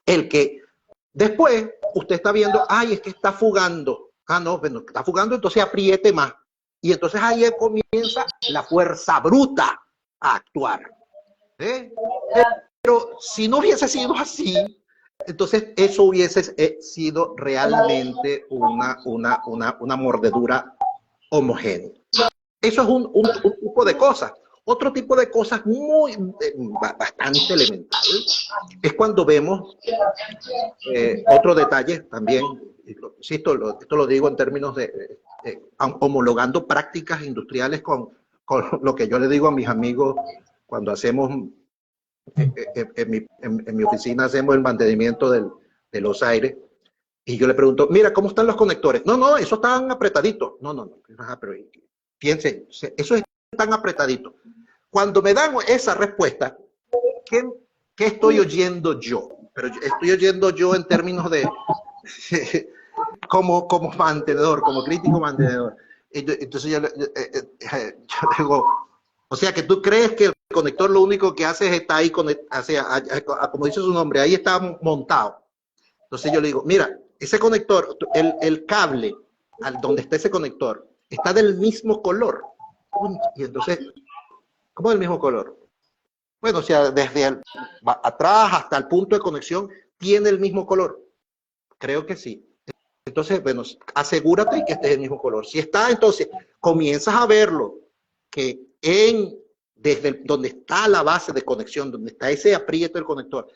el que después usted está viendo, ay, es que está fugando. Ah, no, bueno, está fugando, entonces apriete más. Y entonces ahí comienza la fuerza bruta a actuar. Pero si no hubiese sido así, entonces eso hubiese sido realmente una mordedura homogénea. Eso es un tipo de cosas. Otro tipo de cosas bastante elemental es cuando vemos otro detalle también, insisto, esto lo digo en términos de homologando prácticas industriales con lo que yo le digo a mis amigos cuando hacemos, en mi oficina hacemos el mantenimiento de los aires, y yo le pregunto, mira, ¿cómo están los conectores? No, eso están apretaditos. No. Ajá, pero piensen, eso es tan apretadito. Cuando me dan esa respuesta, ¿qué estoy oyendo yo? Pero estoy oyendo yo en términos de como mantenedor, como crítico mantenedor. Entonces yo digo, o sea que tú crees que el conector lo único que hace es estar ahí, como dice su nombre, ahí está montado. Entonces yo le digo, mira, ese conector, el cable donde está ese conector, está del mismo color. Y entonces, ¿cómo del mismo color? Bueno, o sea, desde atrás hasta el punto de conexión, ¿tiene el mismo color? Creo que sí. Entonces, bueno, asegúrate que esté del mismo color. Si está, entonces, comienzas a verlo, que desde donde está la base de conexión, donde está ese aprieto del conector,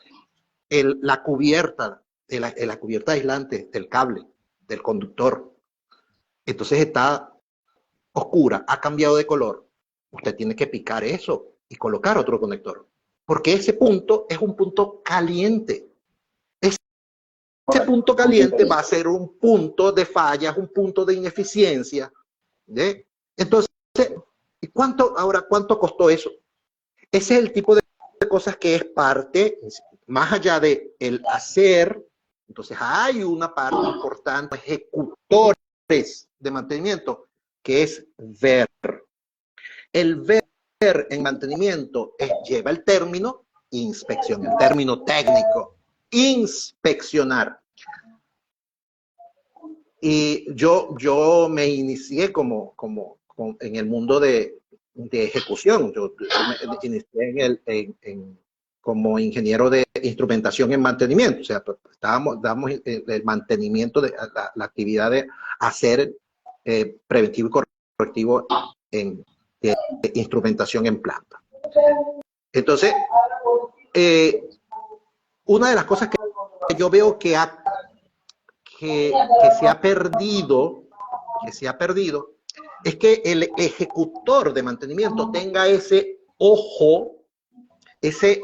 la cubierta aislante del cable, del conductor, entonces está oscura, ha cambiado de color. Usted tiene que picar eso y colocar otro conector, porque ese punto es un punto caliente. Ese punto caliente va a ser un punto de fallas, un punto de ineficiencia. ¿Sí? Entonces, ¿cuánto costó eso? Ese es el tipo de cosas que es parte, más allá de el hacer. Entonces hay una parte importante, ejecutores de mantenimiento, que es ver. El ver en mantenimiento lleva el término inspección, el término técnico, inspeccionar. Y yo me inicié como en el mundo de ejecución. Yo me inicié como ingeniero de instrumentación en mantenimiento. O sea, damos el mantenimiento de la actividad de hacer preventivo y correctivo en instrumentación en planta. Entonces, una de las cosas que yo veo que se ha perdido, es que el ejecutor de mantenimiento tenga ese ojo, ese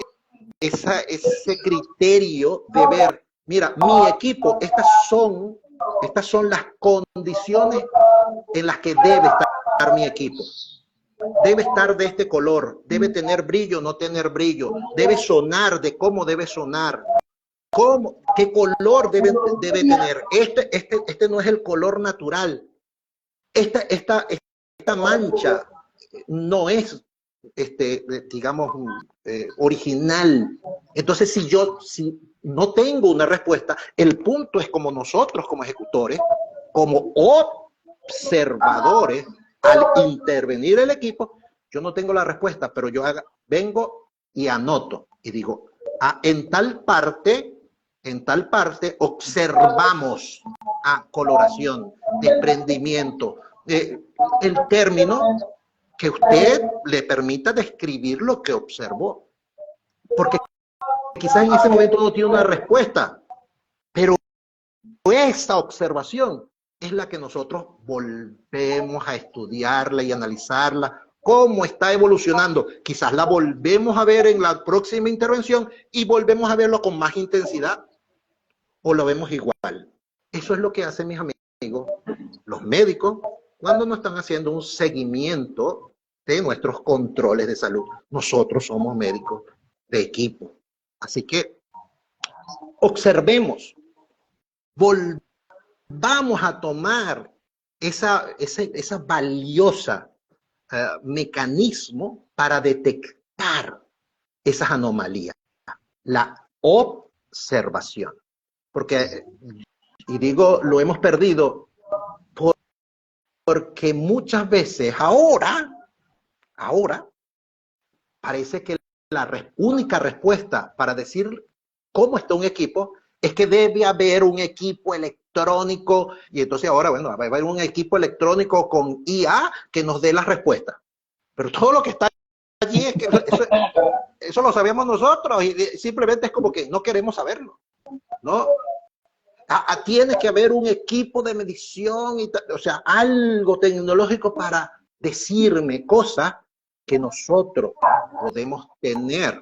criterio de ver, mira, mi equipo, estas son las condiciones en las que debe estar mi equipo. Debe estar de este color, debe tener brillo, no tener brillo, debe sonar de cómo debe sonar, qué color debe tener. Este no es el color natural. Esta mancha no es, digamos, original. Entonces, si no tengo una respuesta, el punto es como nosotros, como ejecutores, como observadores, al intervenir el equipo, yo no tengo la respuesta, pero yo vengo y anoto y digo, en tal parte observamos coloración, desprendimiento, el término que usted le permita describir lo que observó. Porque quizás en ese momento no tiene una respuesta, pero esa observación es la que nosotros volvemos a estudiarla y analizarla, cómo está evolucionando. Quizás la volvemos a ver en la próxima intervención y volvemos a verlo con más intensidad, o lo vemos igual. Eso es lo que hacen mis amigos, los médicos, cuando nos están haciendo un seguimiento de nuestros controles de salud. Nosotros somos médicos de equipo. Así que observemos, vamos a tomar esa valiosa mecanismo para detectar esas anomalías, la observación. Porque, y digo, lo hemos perdido porque muchas veces ahora parece que la única respuesta para decir cómo está un equipo es que debe haber un equipo electrónico, y entonces ahora, bueno, va a haber un equipo electrónico con IA que nos dé la respuesta. Pero todo lo que está es que eso lo sabíamos nosotros y simplemente es como que no queremos saberlo, ¿no? Tiene que haber un equipo de medición, o sea, algo tecnológico para decirme cosas que nosotros podemos tener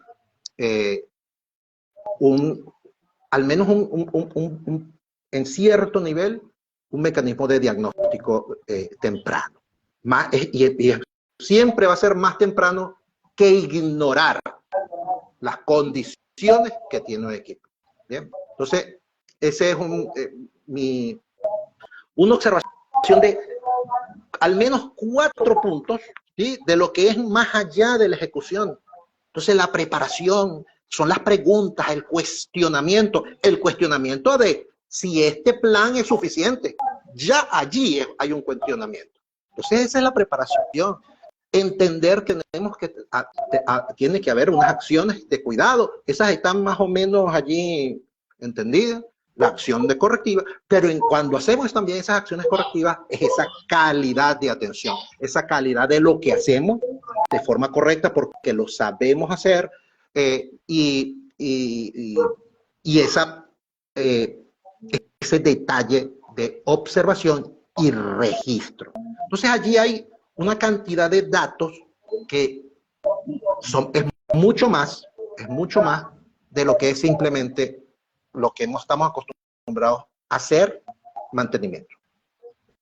al menos en cierto nivel, un mecanismo de diagnóstico temprano. Y siempre va a ser más temprano que ignorar las condiciones que tiene un equipo. ¿Bien? Entonces, ese es una observación de al menos 4 puntos, ¿sí? De lo que es más allá de la ejecución. Entonces, la preparación, son las preguntas, el cuestionamiento de si este plan es suficiente. Ya allí hay un cuestionamiento. Entonces, esa es la preparación. Entender que tiene que haber unas acciones de cuidado. Esas están más o menos allí entendidas. La acción de correctiva, pero cuando hacemos también esas acciones correctivas, es esa calidad de atención, esa calidad de lo que hacemos de forma correcta porque lo sabemos hacer y ese detalle de observación y registro. Entonces allí hay una cantidad de datos que es mucho más de lo que es simplemente lo que no estamos acostumbrados a hacer, mantenimiento.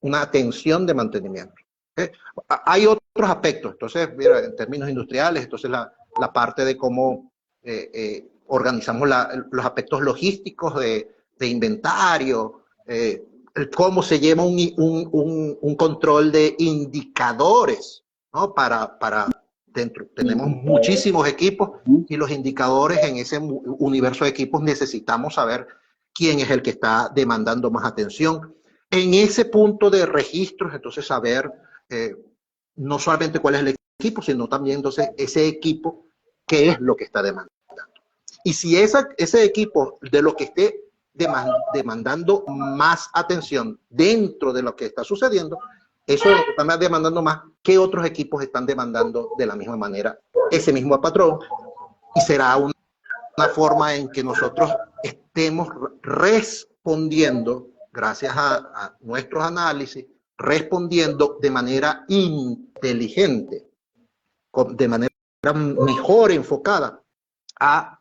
Una atención de mantenimiento. Hay otros aspectos, entonces, mira, en términos industriales, entonces la parte de cómo organizamos los aspectos logísticos de inventario, cómo se lleva un control de indicadores, ¿no? Tenemos muchísimos equipos y los indicadores en ese universo de equipos necesitamos saber quién es el que está demandando más atención. En ese punto de registros, entonces saber no solamente cuál es el equipo, sino también entonces ese equipo qué es lo que está demandando. Y si ese equipo de lo que esté demandando más atención dentro de lo que está sucediendo, eso es lo que están demandando más, ¿qué otros equipos están demandando de la misma manera ese mismo patrón? Y será una forma en que nosotros estemos respondiendo, gracias a nuestros análisis, respondiendo de manera inteligente, de manera mejor enfocada a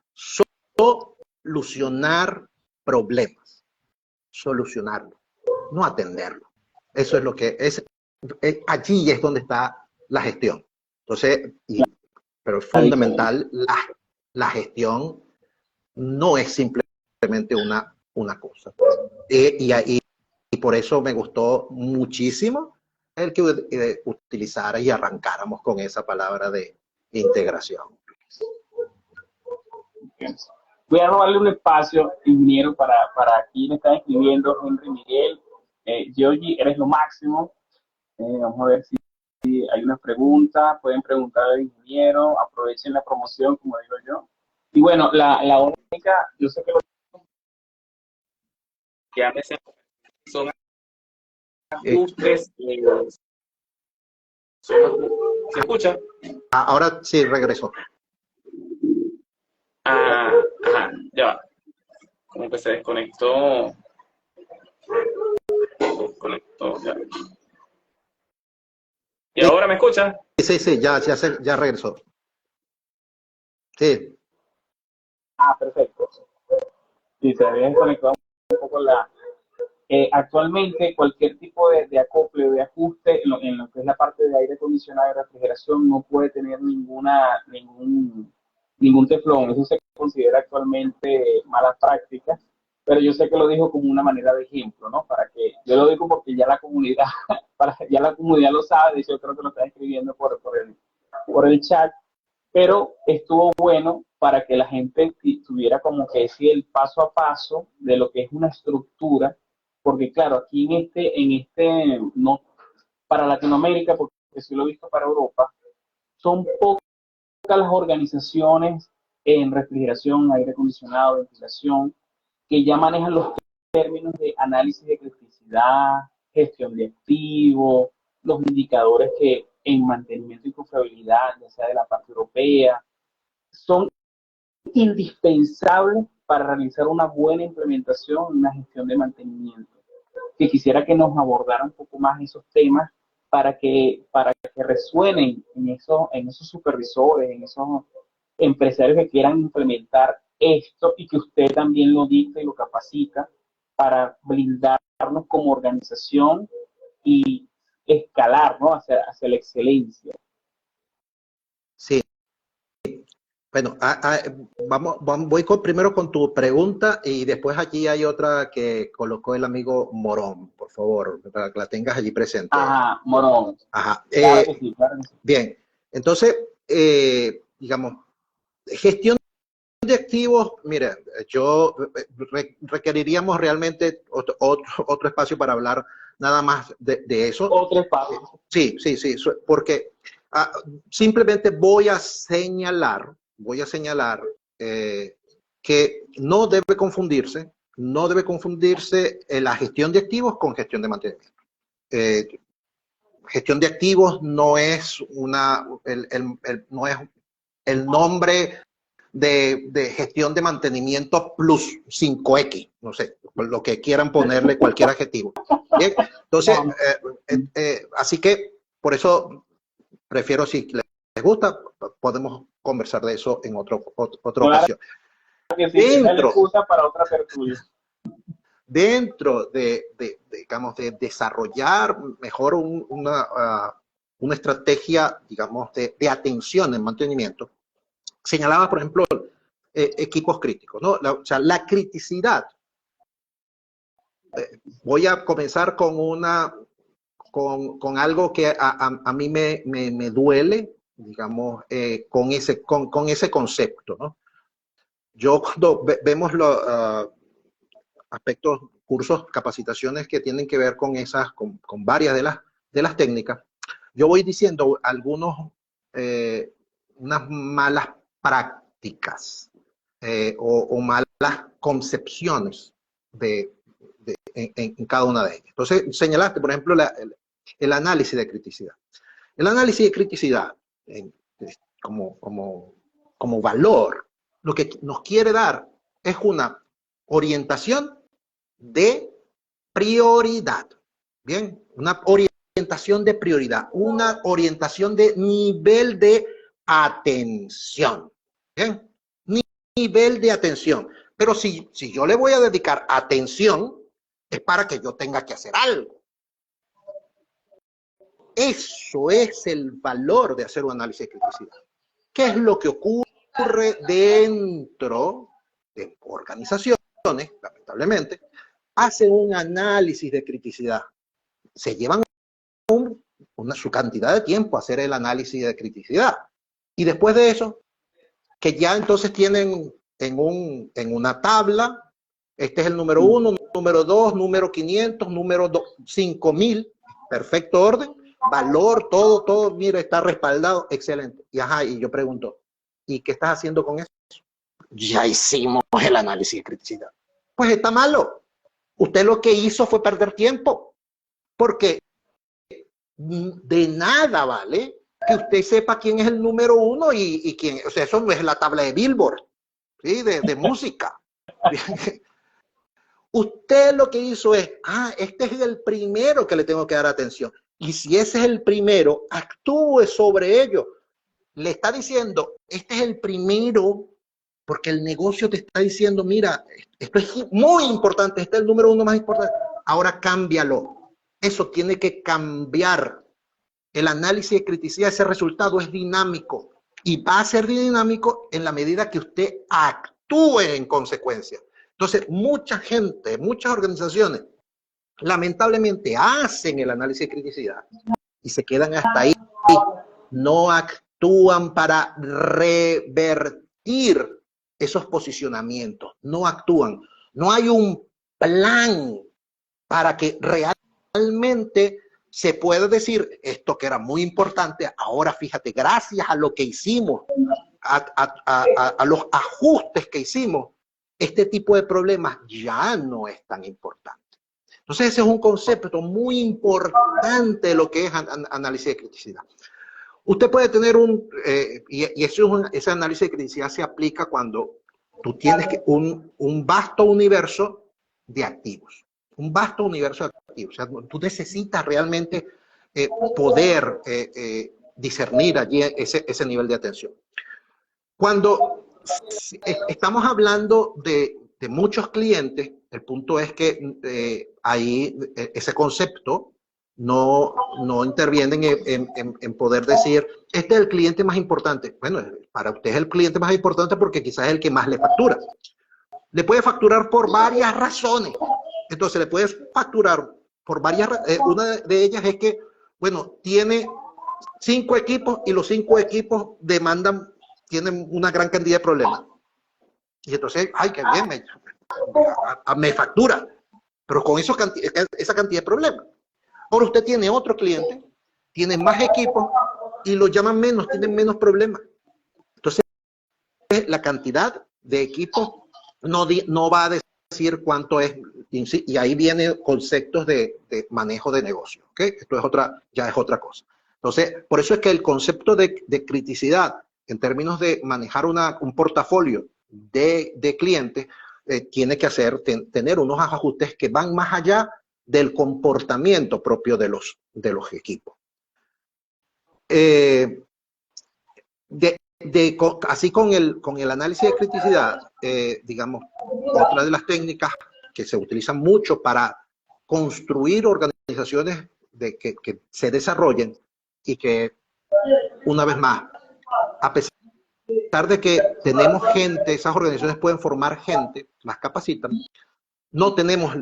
solucionar problemas, solucionarlo, no atenderlo. Eso es lo que es. Allí es donde está la gestión. Entonces, pero es fundamental, la gestión no es simplemente una cosa. Y por eso me gustó muchísimo el que utilizara y arrancáramos con esa palabra de integración. Voy a robarle un espacio, ingeniero, para aquí me están escribiendo Henry Miguel. Georgie, eres lo máximo. Vamos a ver si hay una pregunta. Pueden preguntar al ingeniero. Aprovechen la promoción, como digo yo. Y bueno, la única, yo sé que lo que a veces son ajustes. ¿Se escucha? Ahora sí, regresó. Ajá, ya va. Como que se desconectó. Ya. ¿Y ahora me escucha? Sí, ya regresó. Sí. Perfecto. Sí, se había desconectado un poco actualmente cualquier tipo de acople o de ajuste en lo que es la parte de aire acondicionado y refrigeración no puede tener ningún teflón. Eso se considera actualmente mala práctica, pero yo sé que lo dijo como una manera de ejemplo, ¿no? Para que yo lo digo porque ya la comunidad, ya la comunidad lo sabe. De hecho, yo creo que lo está escribiendo por el chat, pero estuvo bueno para que la gente tuviera como que decir el paso a paso de lo que es una estructura, porque claro, aquí no, para Latinoamérica, porque sí lo he visto para Europa, son pocas las organizaciones en refrigeración, aire acondicionado, ventilación, que ya manejan los términos de análisis de criticidad, gestión de activos, los indicadores que en mantenimiento y confiabilidad, ya sea de la parte europea, son indispensables para realizar una buena implementación en una gestión de mantenimiento. Que quisiera que nos abordara un poco más esos temas para que resuenen en esos supervisores, en esos empresarios que quieran implementar esto y que usted también lo dicta y lo capacita para blindarnos como organización y escalar, ¿no? hacia la excelencia. Sí. Bueno, voy primero con tu pregunta y después aquí hay otra que colocó el amigo Morón, por favor, para que la tengas allí presente. Ajá, Morón. Ajá. Claro que sí, claro que sí. Bien, entonces, digamos, gestión de activos, mire, yo requeriríamos realmente otro espacio para hablar nada más de eso. Otro espacio. Sí, porque simplemente voy a señalar que no debe confundirse la gestión de activos con gestión de mantenimiento. Gestión de activos no es no es el nombre de gestión de mantenimiento plus 5X, no sé, lo que quieran ponerle cualquier adjetivo. Bien, entonces, así que por eso prefiero, si les gusta, podemos conversar de eso en otra ocasión. Que sí, dentro, para otra tertulia. Dentro digamos, de desarrollar mejor una estrategia, digamos, de atención en mantenimiento, señalaba, por ejemplo, equipos críticos, ¿no? O sea, la criticidad. Voy a comenzar con algo que a mí me duele, digamos, con ese concepto, ¿no? Yo cuando vemos los aspectos, cursos, capacitaciones que tienen que ver con varias de las técnicas, yo voy diciendo unas malas prácticas o malas concepciones en cada una de ellas. Entonces, señalaste, por ejemplo, el análisis de criticidad. El análisis de criticidad como valor, lo que nos quiere dar es una orientación de prioridad. Bien, una orientación de prioridad, una orientación de nivel de atención. Bien, nivel de atención. Pero si yo le voy a dedicar atención, es para que yo tenga que hacer algo. Eso es el valor de hacer un análisis de criticidad. ¿Qué es lo que ocurre dentro de organizaciones? Lamentablemente, hacen un análisis de criticidad. Se llevan su cantidad de tiempo a hacer el análisis de criticidad. Y después de eso, que ya entonces tienen en una tabla, este es el número 1, número 2, número 500, número 5000, perfecto orden, valor, todo, mira, está respaldado, excelente. Y yo pregunto, ¿y qué estás haciendo con eso? Ya hicimos el análisis de criticidad. Pues está malo. Usted lo que hizo fue perder tiempo, porque de nada vale que usted sepa quién es el número 1 y quién, o sea, eso no es la tabla de Billboard, ¿sí? de música. Usted lo que hizo es, este es el primero que le tengo que dar atención. Y si ese es el primero, actúe sobre ello. Le está diciendo, este es el primero, porque el negocio te está diciendo, mira, esto es muy importante, este es el número 1 más importante. Ahora cámbialo. Eso tiene que cambiar. El análisis de criticidad, ese resultado es dinámico. Y va a ser dinámico en la medida que usted actúe en consecuencia. Entonces, mucha gente, muchas organizaciones, lamentablemente hacen el análisis de criticidad y se quedan hasta ahí. No actúan para revertir esos posicionamientos. No actúan. No hay un plan para que realmente se pueda decir esto que era muy importante. Ahora, fíjate, gracias a lo que hicimos, a los ajustes que hicimos, este tipo de problemas ya no es tan importante. Entonces, ese es un concepto muy importante de lo que es análisis de criticidad. Usted puede tener y ese análisis de criticidad se aplica cuando tú tienes un vasto universo de activos. Un vasto universo de activos. O sea, tú necesitas realmente poder discernir allí ese nivel de atención. Cuando estamos hablando de muchos clientes, el punto es que ahí ese concepto no intervienen en poder decir, este es el cliente más importante. Bueno, para usted es el cliente más importante porque quizás es el que más le factura. Le puede facturar por varias razones. Entonces le puedes facturar por varias razones. Una de ellas es que, bueno, tiene 5 equipos y los 5 equipos tienen una gran cantidad de problemas. Y entonces, ay, qué bien, me factura, pero con esa cantidad de problemas. Ahora usted tiene otro cliente, tiene más equipos y lo llaman menos, tienen menos problemas. Entonces, la cantidad de equipos no va a decir cuánto es, y ahí vienen conceptos de manejo de negocio, ¿ok? Esto ya es otra cosa. Entonces, por eso es que el concepto de criticidad, en términos de manejar un portafolio de clientes, tiene que tener unos ajustes que van más allá del comportamiento propio de los equipos. Así con el análisis de criticidad, digamos, otra de las técnicas que se utilizan mucho para construir organizaciones que se desarrollen y que, una vez más, a pesar de que tenemos gente, esas organizaciones pueden formar gente, las capacitan, no tenemos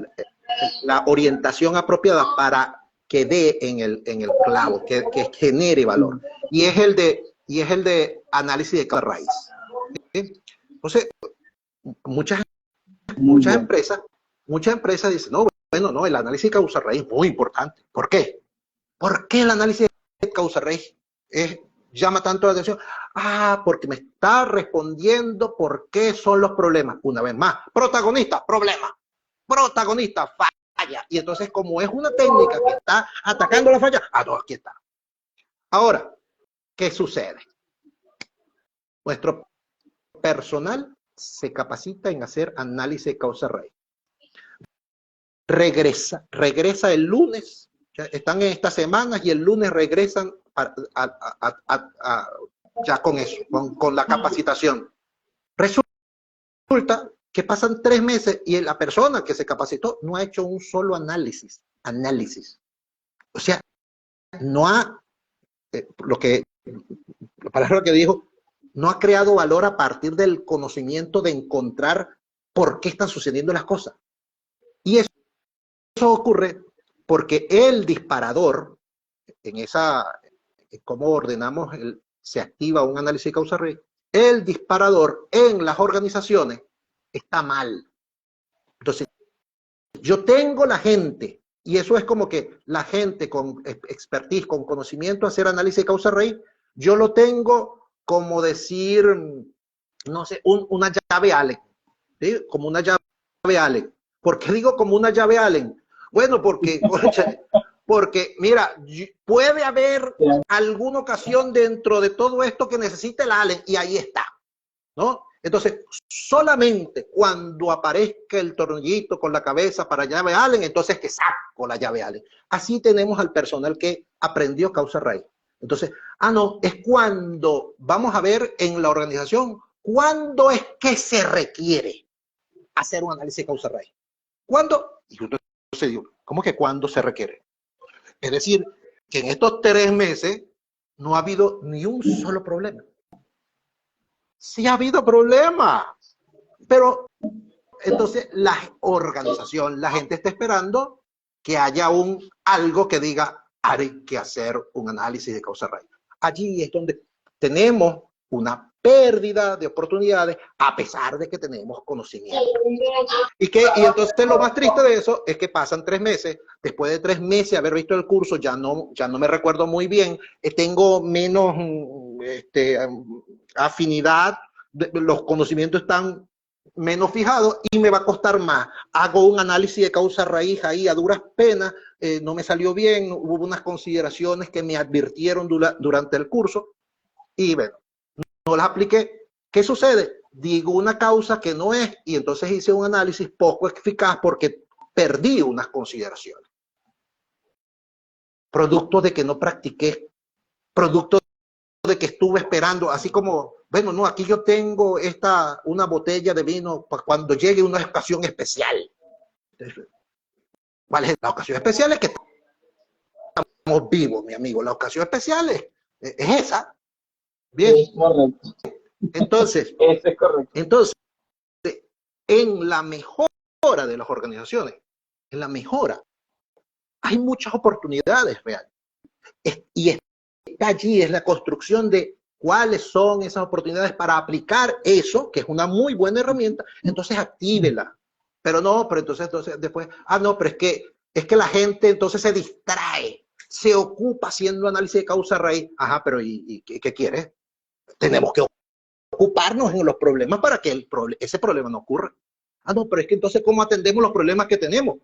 la orientación apropiada para que dé en el clavo, que genere valor. Y es el de análisis de causa raíz. ¿Sí? Entonces, muchas empresas dicen, no, bueno, no, el análisis de causa raíz es muy importante. ¿Por qué? ¿Por qué el análisis de causa raíz llama tanto la atención? Porque me está respondiendo por qué son los problemas. Una vez más, protagonista, problema. Protagonista, falla. Y entonces, como es una técnica que está atacando la falla, no, aquí está. Ahora, ¿qué sucede? Nuestro personal se capacita en hacer análisis de causa raíz. Regresa el lunes, están en estas semanas y el lunes regresan ya con eso, con la capacitación. Resulta que pasan 3 meses y la persona que se capacitó no ha hecho un solo análisis. O sea, no ha, la palabra que dijo, no ha creado valor a partir del conocimiento de encontrar por qué están sucediendo las cosas. Y eso ocurre porque el disparador, cómo ordenamos, se activa un análisis de causa raíz, el disparador en las organizaciones está mal. Entonces, yo tengo la gente, y eso es como que la gente con expertise, con conocimiento, hacer análisis de causa raíz, yo lo tengo como decir, no sé, una llave Allen, ¿sí? Como una llave Allen. ¿Por qué digo como una llave Allen? Bueno, porque mira, puede haber alguna ocasión dentro de todo esto que necesite el Allen, y ahí está, ¿no? Entonces, solamente cuando aparezca el tornillito con la cabeza para llave Allen, entonces que saco la llave Allen. Así tenemos al personal que aprendió causa raíz. Entonces, no, es cuando vamos a ver en la organización, ¿cuándo es que se requiere hacer un análisis de causa raíz? ¿Cuándo? Y entonces digo, ¿cómo que cuándo se requiere? Es decir, que en estos 3 meses no ha habido ni un solo problema. Sí ha habido problemas, pero entonces la organización, la gente está esperando que haya algo que diga, hay que hacer un análisis de causa raíz. Allí es donde tenemos una pérdida de oportunidades a pesar de que tenemos conocimiento. Y entonces lo más triste de eso es que pasan 3 meses, después de 3 meses de haber visto el curso, ya no me recuerdo muy bien, tengo menos afinidad, los conocimientos están menos fijado y me va a costar más. Hago un análisis de causa raíz ahí a duras penas, no me salió bien, hubo unas consideraciones que me advirtieron durante el curso y bueno, no las apliqué. ¿Qué sucede? Digo una causa que no es y entonces hice un análisis poco eficaz porque perdí unas consideraciones. Producto de que no practiqué, producto de que estuve esperando, así como, bueno, no, aquí yo tengo una botella de vino para cuando llegue una ocasión especial. ¿Cuál es la ocasión especial? Es que estamos vivos, mi amigo. La ocasión especial es esa. Bien. Es correcto. Entonces, Eso es correcto. entonces, en la mejora de las organizaciones, en la mejora, hay muchas oportunidades reales. Y está allí, es la construcción de cuáles son esas oportunidades para aplicar eso, que es una muy buena herramienta, entonces actívela. Pero no, pero entonces después, no, pero es que la gente entonces se distrae, se ocupa haciendo análisis de causa raíz. Ajá, pero ¿y qué quieres? Tenemos que ocuparnos en los problemas para que ese problema no ocurra. No, pero es que entonces, ¿cómo atendemos los problemas que tenemos?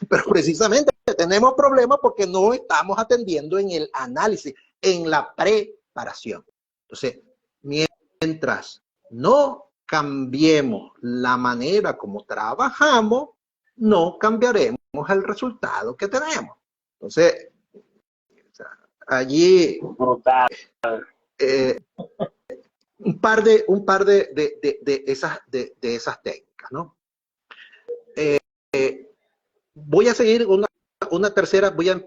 Pero precisamente tenemos problemas porque no estamos atendiendo en el análisis, en la preparación. Entonces, mientras no cambiemos la manera como trabajamos, no cambiaremos el resultado que tenemos. Entonces, allí un par de esas técnicas, ¿no? Voy a seguir una tercera, voy a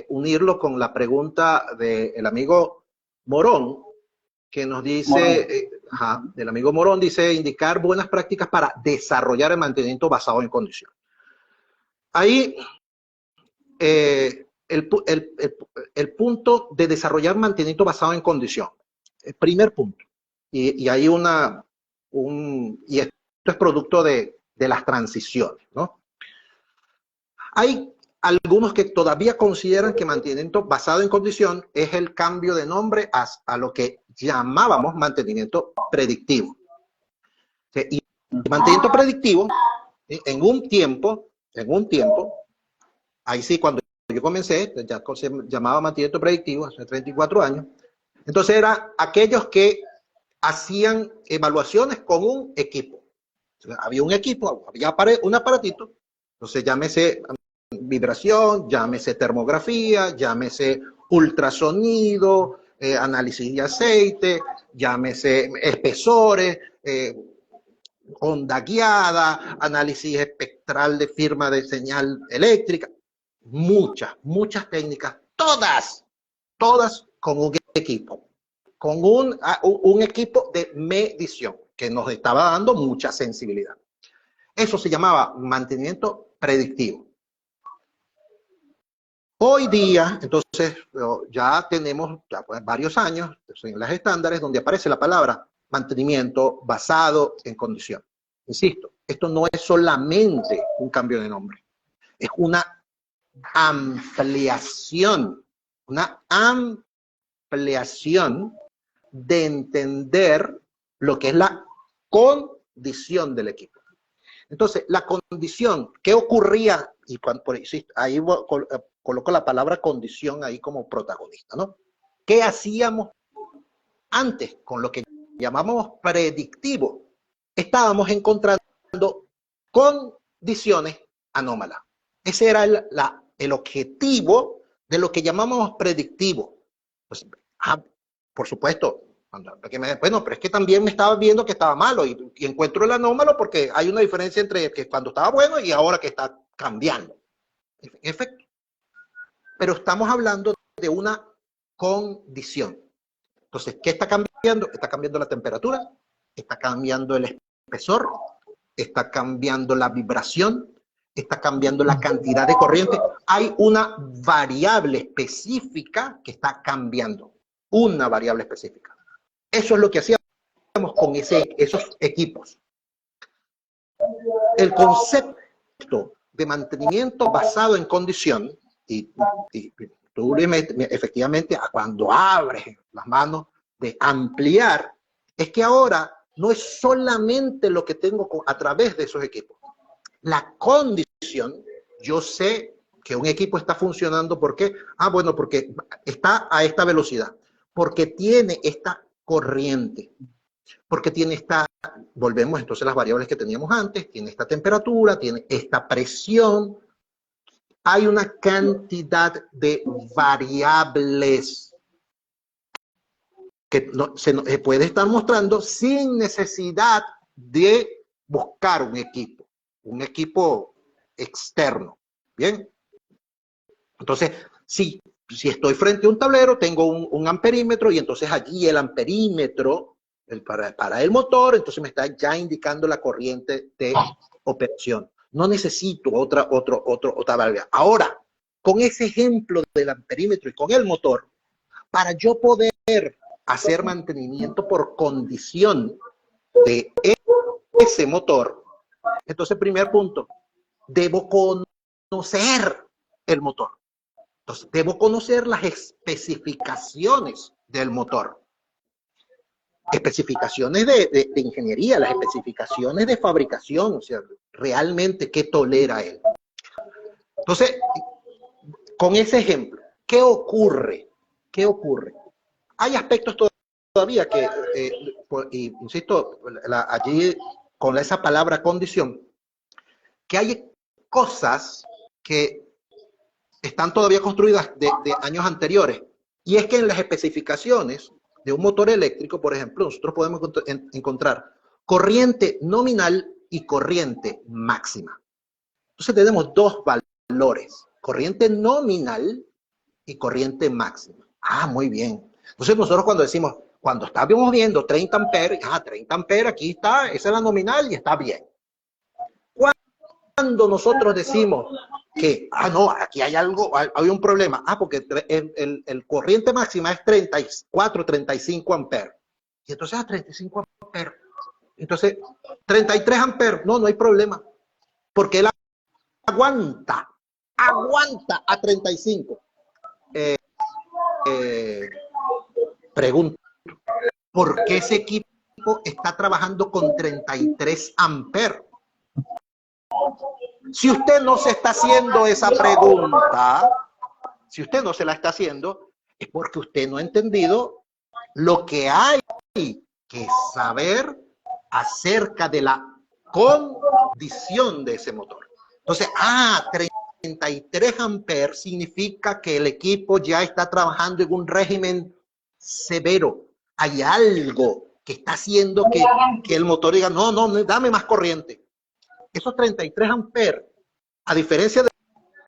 unirlo con la pregunta del amigo Morón, que nos dice, del amigo Morón, dice, indicar buenas prácticas para desarrollar el mantenimiento basado en condiciones. Ahí, el punto de desarrollar mantenimiento basado en condición. El primer punto. Y hay y esto es producto de las transiciones, ¿no? Hay algunos que todavía consideran que mantenimiento basado en condición es el cambio de nombre a lo que llamábamos mantenimiento predictivo. Y mantenimiento predictivo, en un tiempo, ahí sí, cuando yo comencé, ya se llamaba mantenimiento predictivo, hace 34 años, entonces era aquellos que hacían evaluaciones con un equipo. O sea, había un equipo, había un aparatito, entonces llámese vibración, llámese termografía, llámese ultrasonido, análisis de aceite, llámese espesores, onda guiada, análisis espectral de firma de señal eléctrica, muchas técnicas, todas con un equipo, con un equipo de medición que nos estaba dando mucha sensibilidad. Eso se llamaba mantenimiento predictivo. Hoy día, entonces, ya tenemos varios años en las estándares donde aparece la palabra mantenimiento basado en condición. Insisto, esto no es solamente un cambio de nombre, es una ampliación de entender lo que es la condición del equipo. Entonces, la condición, ¿qué ocurría? Y ahí coloco la palabra condición ahí como protagonista, ¿no? ¿Qué hacíamos antes con lo que llamamos predictivo? Estábamos encontrando condiciones anómalas. Ese era el objetivo de lo que llamamos predictivo. Pues, por supuesto, bueno, pero es que también me estaba viendo que estaba malo y encuentro el anómalo porque hay una diferencia entre que cuando estaba bueno y ahora que está cambiando. En efecto. Pero estamos hablando de una condición. Entonces, ¿qué está cambiando? Está cambiando la temperatura, está cambiando el espesor, está cambiando la vibración, está cambiando la cantidad de corriente. Hay una variable específica que está cambiando. Una variable específica. Eso es lo que hacíamos con esos equipos. El concepto de mantenimiento basado en condición, y tú efectivamente cuando abres las manos de ampliar, es que ahora no es solamente lo que tengo a través de esos equipos. La condición, yo sé que un equipo está funcionando, ¿por qué? Ah, bueno, porque está a esta velocidad, porque tiene esta corriente, porque tiene esta, volvemos entonces a las variables que teníamos antes, tiene esta temperatura, tiene esta presión, hay una cantidad de variables que se puede estar mostrando sin necesidad de buscar un equipo externo, ¿bien? Entonces, si estoy frente a un tablero, tengo un amperímetro y entonces allí el amperímetro para el motor, entonces me está ya indicando la corriente de operación. No necesito otra variable. Ahora, con ese ejemplo del amperímetro y con el motor, para yo poder hacer mantenimiento por condición de ese motor, entonces, primer punto, debo conocer el motor. Entonces, debo conocer las especificaciones del motor. Especificaciones de ingeniería, las especificaciones de fabricación, o sea, realmente qué tolera él. Entonces, con ese ejemplo, ¿qué ocurre? ¿Qué ocurre? Hay aspectos todavía que, insisto, allí con esa palabra condición, que hay cosas que están todavía construidas de años anteriores. Y es que en las especificaciones de un motor eléctrico, por ejemplo, nosotros podemos encontrar corriente nominal y corriente máxima. Entonces tenemos dos valores, corriente nominal y corriente máxima. Ah, muy bien. Entonces nosotros cuando estábamos viendo 30 amperes, 30 amperes, aquí está, esa es la nominal y está bien. Cuando nosotros decimos que, no, aquí hay hay un problema, porque el corriente máxima es 34, 35 amperes. Y entonces 35 amperes. Entonces, 33 amperes, no hay problema. Porque él aguanta a 35. Pregunto, ¿por qué ese equipo está trabajando con 33 amperes? Si usted no se está haciendo esa pregunta, si usted no se la está haciendo, es porque usted no ha entendido lo que hay que saber acerca de la condición de ese motor. Entonces, 33 amperes significa que el equipo ya está trabajando en un régimen severo. Hay algo que está haciendo que el motor diga, no, dame más corriente. Esos 33 amperes, a diferencia de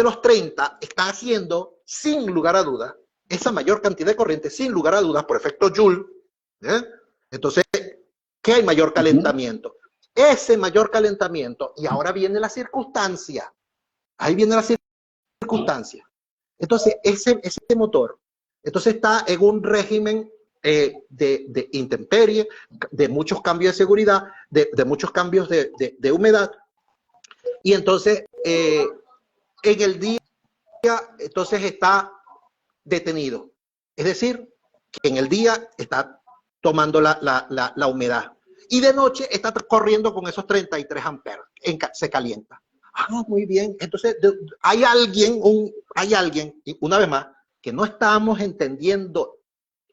los 30, está haciendo, sin lugar a dudas, esa mayor cantidad de corriente, sin lugar a dudas, por efecto Joule. Entonces, ¿qué hay mayor calentamiento? Ese mayor calentamiento, y ahora viene la circunstancia. Ahí viene la circunstancia. Entonces, ese motor, entonces está en un régimen de intemperie, de muchos cambios de seguridad, de muchos cambios de humedad. Y entonces, en el día, entonces está detenido. Es decir, que en el día está tomando la humedad. Y de noche está corriendo con esos 33 amperes. Se calienta. Muy bien. Entonces, hay alguien, y una vez más, que no estamos entendiendo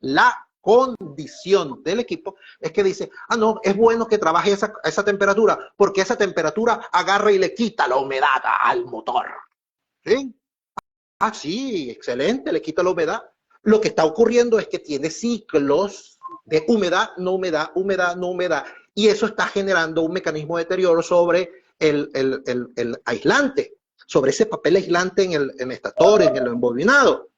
la condición del equipo, es que dice, no, es bueno que trabaje esa temperatura, porque esa temperatura agarra y le quita la humedad al motor. ¿Sí? Sí, excelente, le quita la humedad. Lo que está ocurriendo es que tiene ciclos de humedad, no humedad, humedad, no humedad, y eso está generando un mecanismo de deterioro sobre el aislante, sobre ese papel aislante en el estator, en el embobinado.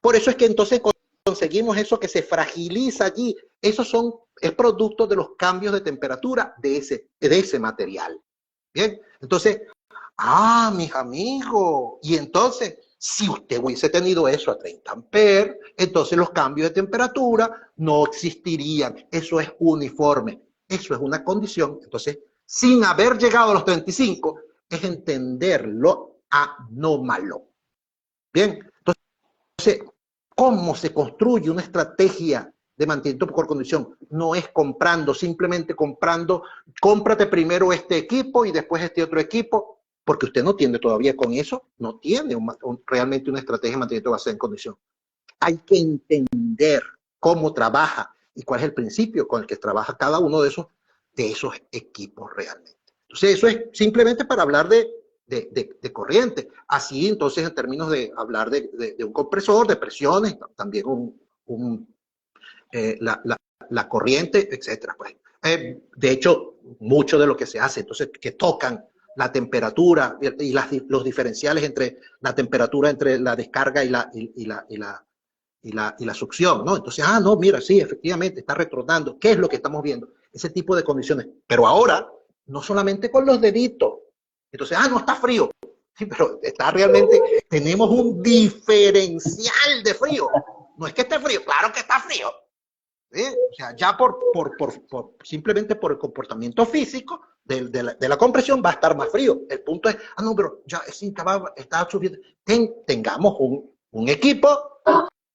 Por eso es que entonces conseguimos eso que se fragiliza allí. Esos es producto de los cambios de temperatura de ese material. Bien, entonces, mis amigos, y entonces, si usted hubiese tenido eso a 30 amperes, entonces los cambios de temperatura no existirían. Eso es uniforme, eso es una condición. Entonces, sin haber llegado a los 35, es entender lo anómalo. Bien, entonces, ¿cómo se construye una estrategia de mantenimiento por condición. No es comprando, simplemente comprando, cómprate primero este equipo y después este otro equipo, porque usted no tiene todavía con eso, no tiene realmente una estrategia de mantenimiento basada en condición. Hay que entender cómo trabaja y cuál es el principio con el que trabaja cada uno de esos equipos realmente. Entonces, eso es simplemente para hablar de corriente. Así, entonces, en términos de hablar de un compresor, de presiones, también la corriente, etcétera. Pues. De hecho, mucho de lo que se hace, entonces, que tocan la temperatura y los diferenciales entre la temperatura entre la descarga y la succión, ¿no? Entonces, no, mira, sí, efectivamente, está retornando. ¿Qué es lo que estamos viendo? Ese tipo de condiciones. Pero ahora, no solamente con los deditos. Entonces, no está frío. Sí, pero está realmente, tenemos un diferencial de frío. No es que esté frío, claro que está frío. ¿Sí? O sea, ya simplemente por el comportamiento físico de la compresión va a estar más frío. El punto es, no, pero ya está subiendo. Tengamos un equipo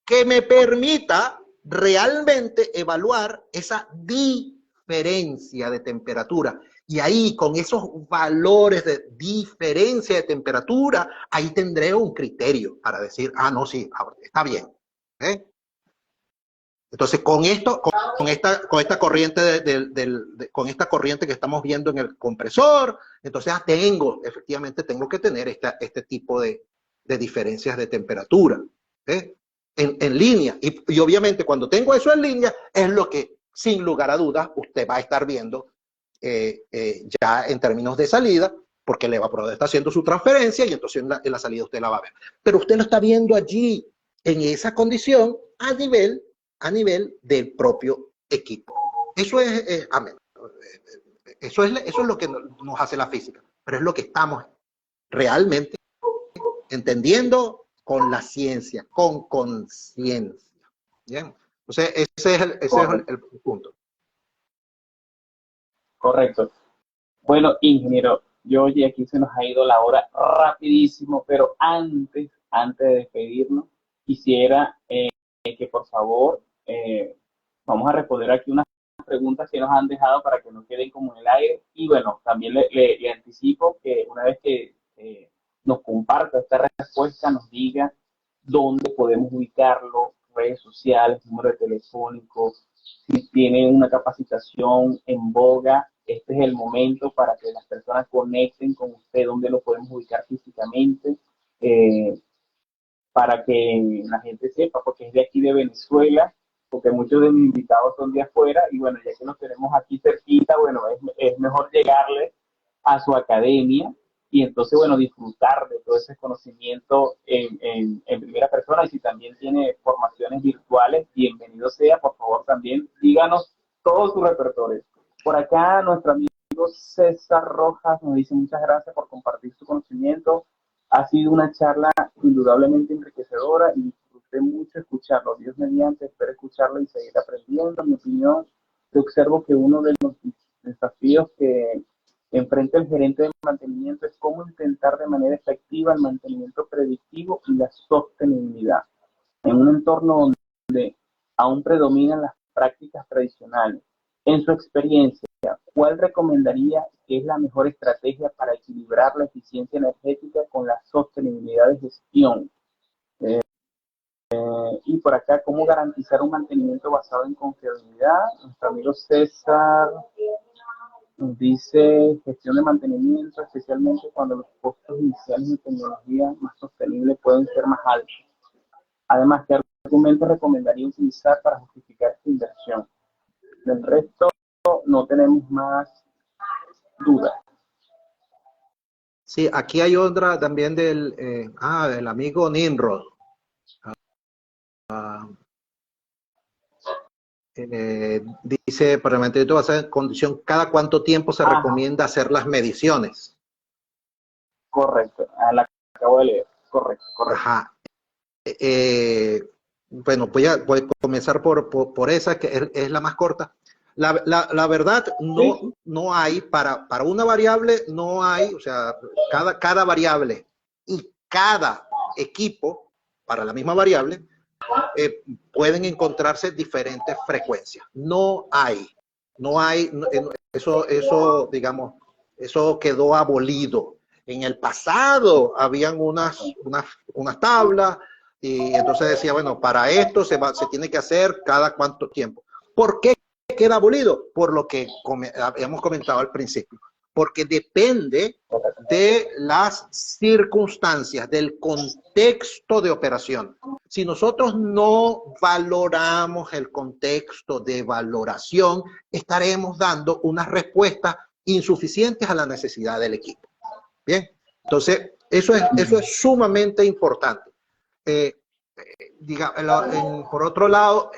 que me permita realmente evaluar esa diferencia de temperatura. Y ahí, con esos valores de diferencia de temperatura, ahí tendré un criterio para decir, no, sí, está bien. Entonces, con esta corriente con esta corriente que estamos viendo en el compresor, entonces efectivamente tengo que tener este tipo de diferencias de temperatura en línea. Y obviamente cuando tengo eso en línea, es lo que, sin lugar a dudas, usted va a estar viendo ya en términos de salida, porque el evaporador está haciendo su transferencia y entonces en la salida usted la va a ver. Pero usted lo está viendo allí, en esa condición, a nivel del propio equipo. Eso es, eso es lo que nos hace la física, pero es lo que estamos realmente entendiendo con la ciencia, con conciencia. Bien, entonces ese es el punto. Correcto. Bueno, ingeniero, yo oye, aquí se nos ha ido la hora rapidísimo, pero antes de despedirnos, quisiera que por favor vamos a responder aquí unas preguntas que nos han dejado para que no queden como en el aire. Y bueno, también le anticipo que una vez que nos comparta esta respuesta, nos diga dónde podemos ubicarlo, redes sociales, número telefónico, si tienen una capacitación en boga, este es el momento para que las personas conecten con usted, dónde lo podemos ubicar físicamente, para que la gente sepa, porque es de aquí de Venezuela, porque muchos de mis invitados son de afuera, y bueno, ya que nos tenemos aquí cerquita, bueno, es mejor llegarle a su academia, y entonces, bueno, disfrutar de todo ese conocimiento en primera persona. Y si también tiene formaciones virtuales, bienvenido sea. Por favor, también díganos todo su repertorio. Por acá, nuestro amigo César Rojas nos dice muchas gracias por compartir su conocimiento. Ha sido una charla indudablemente enriquecedora y disfruté mucho escucharlo. Dios mediante, espero escucharlo y seguir aprendiendo. En mi opinión, yo observo que uno de los desafíos que enfrenta el gerente de mantenimiento es cómo intentar de manera efectiva el mantenimiento predictivo y la sostenibilidad en un entorno donde aún predominan las prácticas tradicionales. En su experiencia, ¿cuál recomendaría que es la mejor estrategia para equilibrar la eficiencia energética con la sostenibilidad de gestión? Y por acá, ¿cómo garantizar un mantenimiento basado en confiabilidad? Nuestro amigo César nos dice gestión de mantenimiento, especialmente cuando los costos iniciales de tecnología más sostenible pueden ser más altos. Además, ¿qué argumentos recomendaría utilizar para justificar esta inversión? Del resto, no tenemos más dudas. Sí, aquí hay otra también del amigo Nimrod. Dice, para el mantenimiento basado en condición, ¿cada cuánto tiempo se recomienda hacer las mediciones? Correcto, la acabo de leer. Correcto. Ajá. Bueno, voy a comenzar por esa, que es la más corta. La verdad, no hay, para una variable, no hay, o sea, cada variable y cada equipo, para la misma variable, pueden encontrarse diferentes frecuencias. No hay, digamos, eso quedó abolido. En el pasado habían unas tablas y entonces decía, bueno, para esto se tiene que hacer cada cuánto tiempo. ¿Por qué queda abolido? Por lo que habíamos comentado al principio. Porque depende de las circunstancias, del contexto de operación. Si nosotros no valoramos el contexto de valoración, estaremos dando unas respuestas insuficientes a la necesidad del equipo. Bien, entonces eso es sumamente importante. Por otro lado...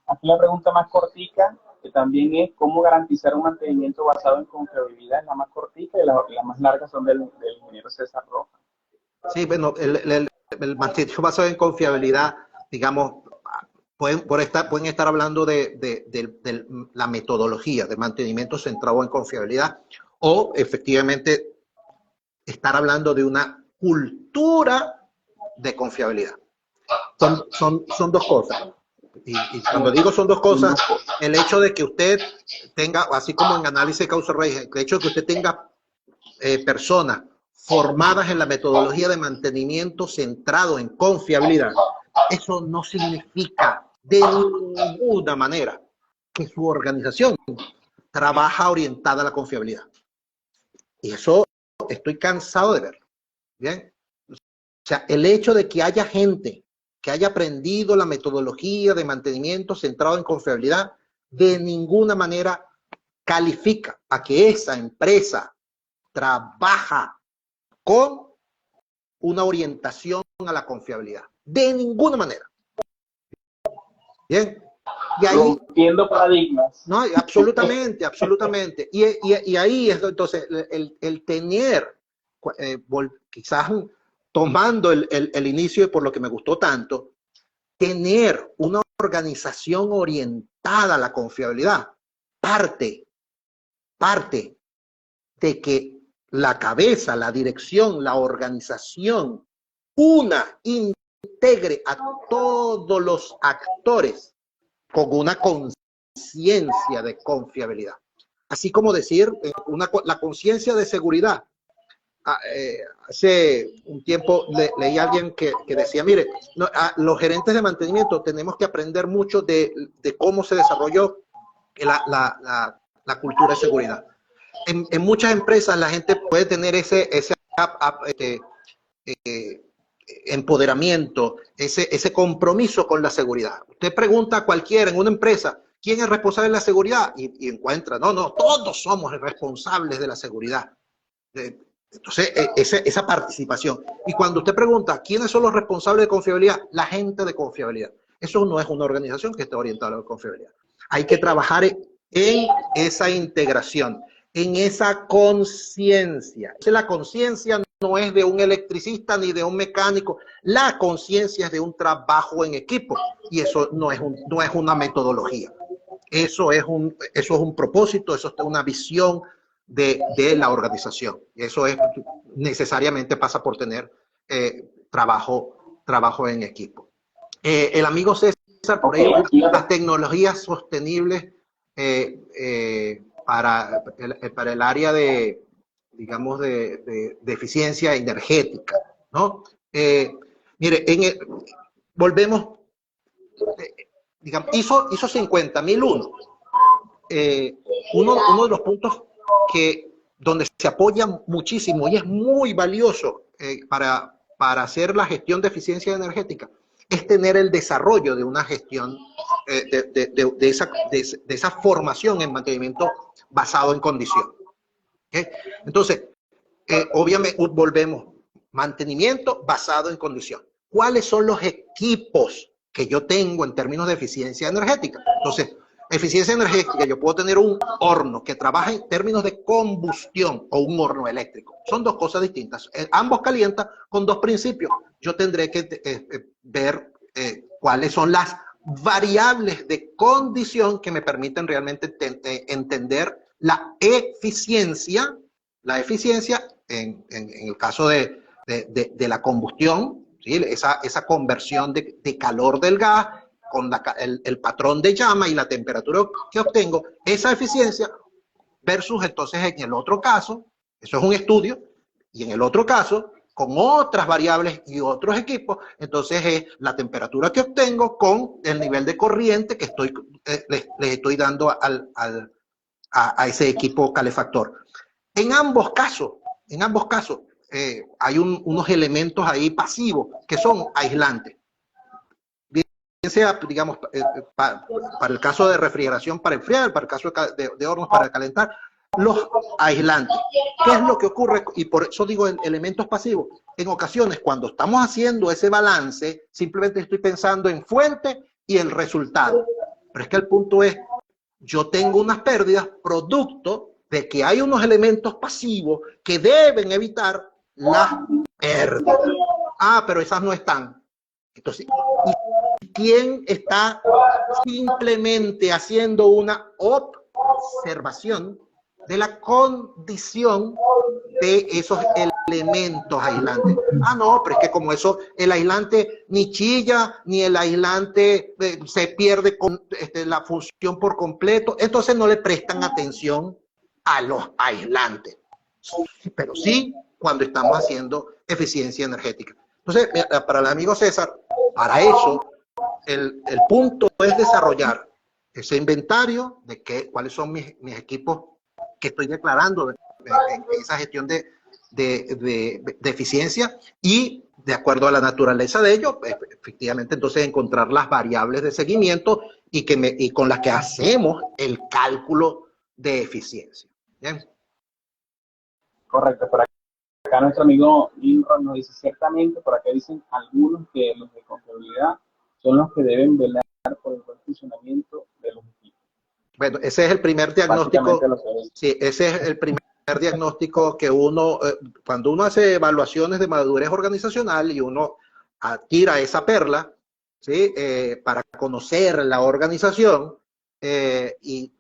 Aquí la pregunta más cortica, que también es cómo garantizar un mantenimiento basado en confiabilidad, es la más cortica, y la más larga son del ingeniero César Rojas. Sí, bueno, el mantenimiento basado en confiabilidad, digamos, pueden estar hablando de la metodología de mantenimiento centrado en confiabilidad, o efectivamente estar hablando de una cultura de confiabilidad. Son dos cosas. Y cuando digo son dos cosas, el hecho de que usted tenga, así como en análisis de causa-raíz, el hecho de que usted tenga personas formadas en la metodología de mantenimiento centrado en confiabilidad, eso no significa de ninguna manera que su organización trabaja orientada a la confiabilidad. Y eso estoy cansado de verlo. ¿Bien? O sea, el hecho de que haya gente que haya aprendido la metodología de mantenimiento centrado en confiabilidad, de ninguna manera califica a que esa empresa trabaja con una orientación a la confiabilidad. De ninguna manera. Bien. Y ahí, rompiendo paradigmas. No, absolutamente, absolutamente. Y ahí es entonces el tener, quizás tomando el inicio, por lo que me gustó tanto, tener una organización orientada a la confiabilidad, parte de que la cabeza, la dirección, la organización, integre a todos los actores con una conciencia de confiabilidad. Así como decir, la conciencia de seguridad. Hace un tiempo leí a alguien que decía, mire, los gerentes de mantenimiento tenemos que aprender mucho de cómo se desarrolló la cultura de seguridad. En muchas empresas la gente puede tener ese empoderamiento, ese compromiso con la seguridad. Usted pregunta a cualquiera en una empresa, ¿quién es responsable de la seguridad? Y encuentra, no, todos somos responsables de la seguridad. Entonces, esa participación. Y cuando usted pregunta, ¿quiénes son los responsables de confiabilidad? La gente de confiabilidad. Eso no es una organización que esté orientada a la confiabilidad. Hay que trabajar en esa integración, en esa conciencia. La conciencia no es de un electricista ni de un mecánico. La conciencia es de un trabajo en equipo. Y eso no es una metodología. Eso es un propósito, eso es una visión de la organización. Eso necesariamente pasa por tener trabajo en equipo. El amigo César, por ahí, las tecnologías sostenibles para el área de, digamos, de eficiencia energética, ¿no? Mire, volvemos, digamos, ISO 50001. Uno de los puntos donde se apoya muchísimo y es muy valioso para hacer la gestión de eficiencia energética es tener el desarrollo de una gestión de esa formación en mantenimiento basado en condición. ¿Okay? Entonces, obviamente volvemos, mantenimiento basado en condición. ¿Cuáles son los equipos que yo tengo en términos de eficiencia energética? Entonces, eficiencia energética, yo puedo tener un horno que trabaja en términos de combustión o un horno eléctrico. Son dos cosas distintas. Ambos calientan con dos principios. Yo tendré que ver cuáles son las variables de condición que me permiten realmente entender la eficiencia en el caso de la combustión, ¿sí? Esa conversión de calor del gas con el patrón de llama y la temperatura que obtengo, esa eficiencia versus entonces en el otro caso, eso es un estudio, y en el otro caso, con otras variables y otros equipos, entonces es la temperatura que obtengo con el nivel de corriente que les estoy dando a ese equipo calefactor. En ambos casos, hay unos elementos ahí pasivos que son aislantes. Bien sea, digamos, para el caso de refrigeración para enfriar, para el caso de hornos para calentar, los aislantes. ¿Qué es lo que ocurre? Y por eso digo elementos pasivos. En ocasiones, cuando estamos haciendo ese balance, simplemente estoy pensando en fuente y el resultado. Pero es que el punto es, yo tengo unas pérdidas producto de que hay unos elementos pasivos que deben evitar las pérdidas. Ah, pero esas no están. Entonces, ¿y quién está simplemente haciendo una observación de la condición de esos elementos aislantes? Ah, no, pero es que como eso, el aislante ni chilla, ni el aislante se pierde con la función por completo, entonces no le prestan atención a los aislantes. Pero sí cuando estamos haciendo eficiencia energética. Entonces, para el amigo César, para eso, el punto es desarrollar ese inventario de cuáles son mis equipos que estoy declarando en esa gestión de eficiencia, y de acuerdo a la naturaleza de ello, efectivamente, entonces encontrar las variables de seguimiento y con las que hacemos el cálculo de eficiencia. ¿Bien? Correcto, por acá nuestro amigo Imron nos dice, ciertamente, por acá dicen algunos que los de confiabilidad son los que deben velar por el buen funcionamiento de los equipos. Bueno, ese es el primer diagnóstico. Sí, ese es el primer diagnóstico que uno, cuando uno hace evaluaciones de madurez organizacional y uno tira esa perla, ¿sí? Para conocer la organización y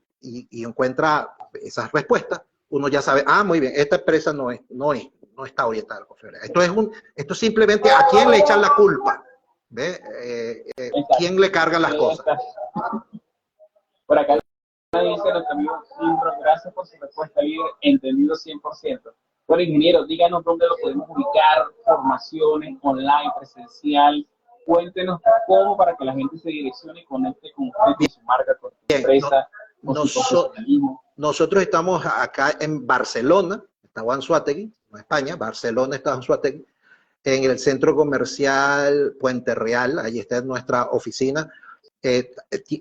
encuentra esas respuestas, uno ya sabe, ah, muy bien, esta empresa no está orientada a la confiabilidad. Esto simplemente, ¿a quién le echan la culpa? ¿Quién le carga las cosas? Por acá dice nuestro amigo Impro, gracias por su respuesta, líder, entendido 100%. Bueno, ingeniero, díganos dónde lo podemos ubicar, formaciones online, presencial. Cuéntenos cómo para que la gente se direccione y conecte con usted, con su marca, con su empresa, con su profesionalismo. Nosotros estamos acá en Barcelona, está Anzoátegui, no España, Barcelona está Anzoátegui, en el centro comercial Puente Real, allí está nuestra oficina.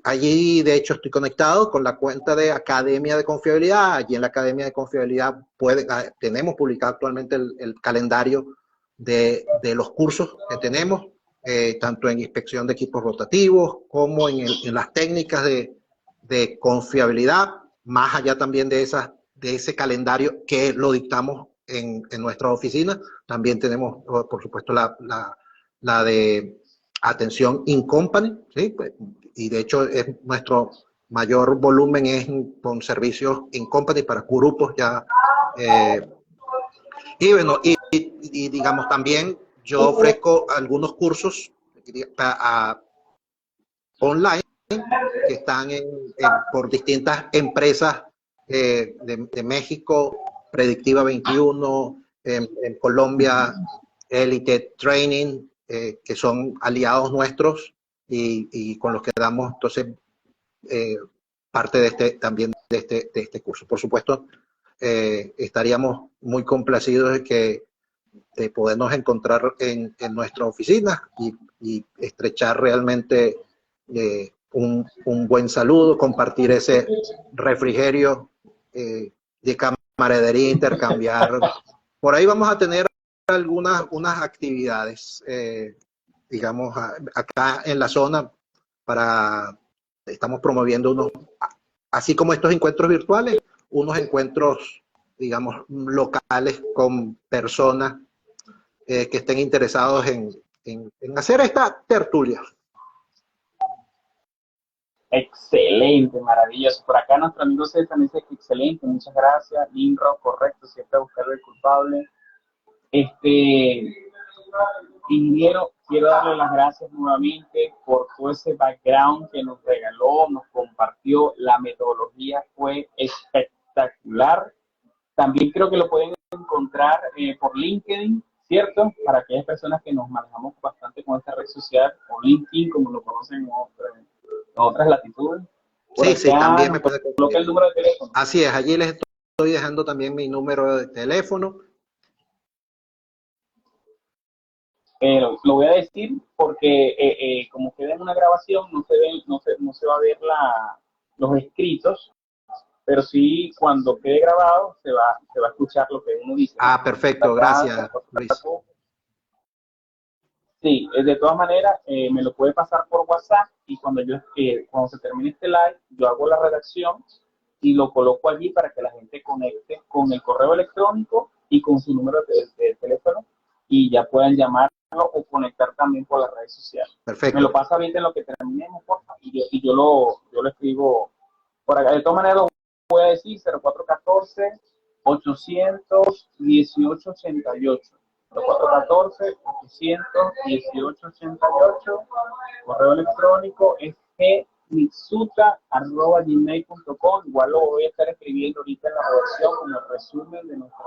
Allí, de hecho, estoy conectado con la cuenta de Academia de Confiabilidad. Allí en la Academia de Confiabilidad tenemos publicado actualmente el calendario de los cursos que tenemos, tanto en inspección de equipos rotativos como en las técnicas de confiabilidad, más allá también de ese calendario que lo dictamos en nuestra oficina. También tenemos, por supuesto, la de atención in company, ¿sí? Y de hecho nuestro mayor volumen es con servicios in company para grupos ya. Y bueno, y digamos también yo ofrezco algunos cursos online que están por distintas empresas de México, Predictiva 21, en Colombia, Elite Training, que son aliados nuestros y con los que damos entonces parte también de este curso. Por supuesto, estaríamos muy complacidos de podernos encontrar en nuestra oficina y estrechar realmente un buen saludo, compartir ese refrigerio de camaradería, intercambiar. Por ahí vamos a tener unas actividades, digamos, acá en la zona, estamos promoviendo así como estos encuentros virtuales, unos encuentros, digamos, locales con personas que estén interesados en hacer esta tertulia. Excelente, maravilloso. Por acá nuestro amigo César dice que excelente, muchas gracias. Inro, correcto, siempre buscar el culpable. Ingeniero, quiero darle las gracias nuevamente por todo ese background que nos regaló, nos compartió. La metodología fue espectacular. También creo que lo pueden encontrar por LinkedIn, ¿cierto? Para aquellas personas que nos manejamos bastante con esta red social, o LinkedIn, como lo conocen en otras latitudes. Por Sí, sí, acá también nos me puede coloca el conseguir. número de teléfono. Así es, allí les estoy dejando también mi número de teléfono. Lo voy a decir porque como queda en una grabación, no se va a ver los escritos, pero sí cuando quede grabado se va a escuchar lo que uno dice, ¿no? Ah, perfecto, gracias, Luis. Sí, de todas maneras, me lo puede pasar por WhatsApp y cuando se termine este live, yo hago la redacción y lo coloco allí para que la gente conecte con el correo electrónico y con su número de teléfono y ya puedan llamarlo o conectar también por las redes sociales. Me lo Perfecto. pasa ahorita en lo que terminemos, porfa, y yo lo escribo por acá. De todas maneras, lo voy a decir: 0414 818 88. 414-818-88, correo electrónico es gmitsuta@gmail.com. Igual lo voy a estar escribiendo ahorita en la redacción como el resumen de nuestra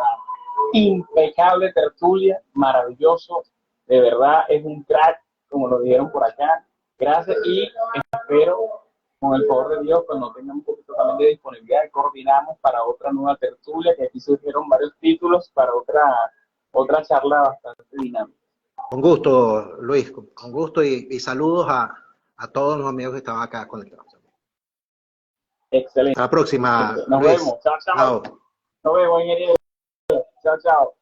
impecable tertulia, maravilloso, de verdad es un crack, como lo dijeron por acá. Gracias y espero, con el favor de Dios, cuando tengamos un poquito también de disponibilidad, coordinamos para otra nueva tertulia, que aquí surgieron varios títulos para otra charla bastante dinámica. Con gusto, Luis, con gusto y saludos a todos los amigos que estaban acá conectados. Excelente. Hasta la próxima, Nos Luis. vemos. Chao, chao. Chao. Nos vemos, ingeniero. Chao, chao.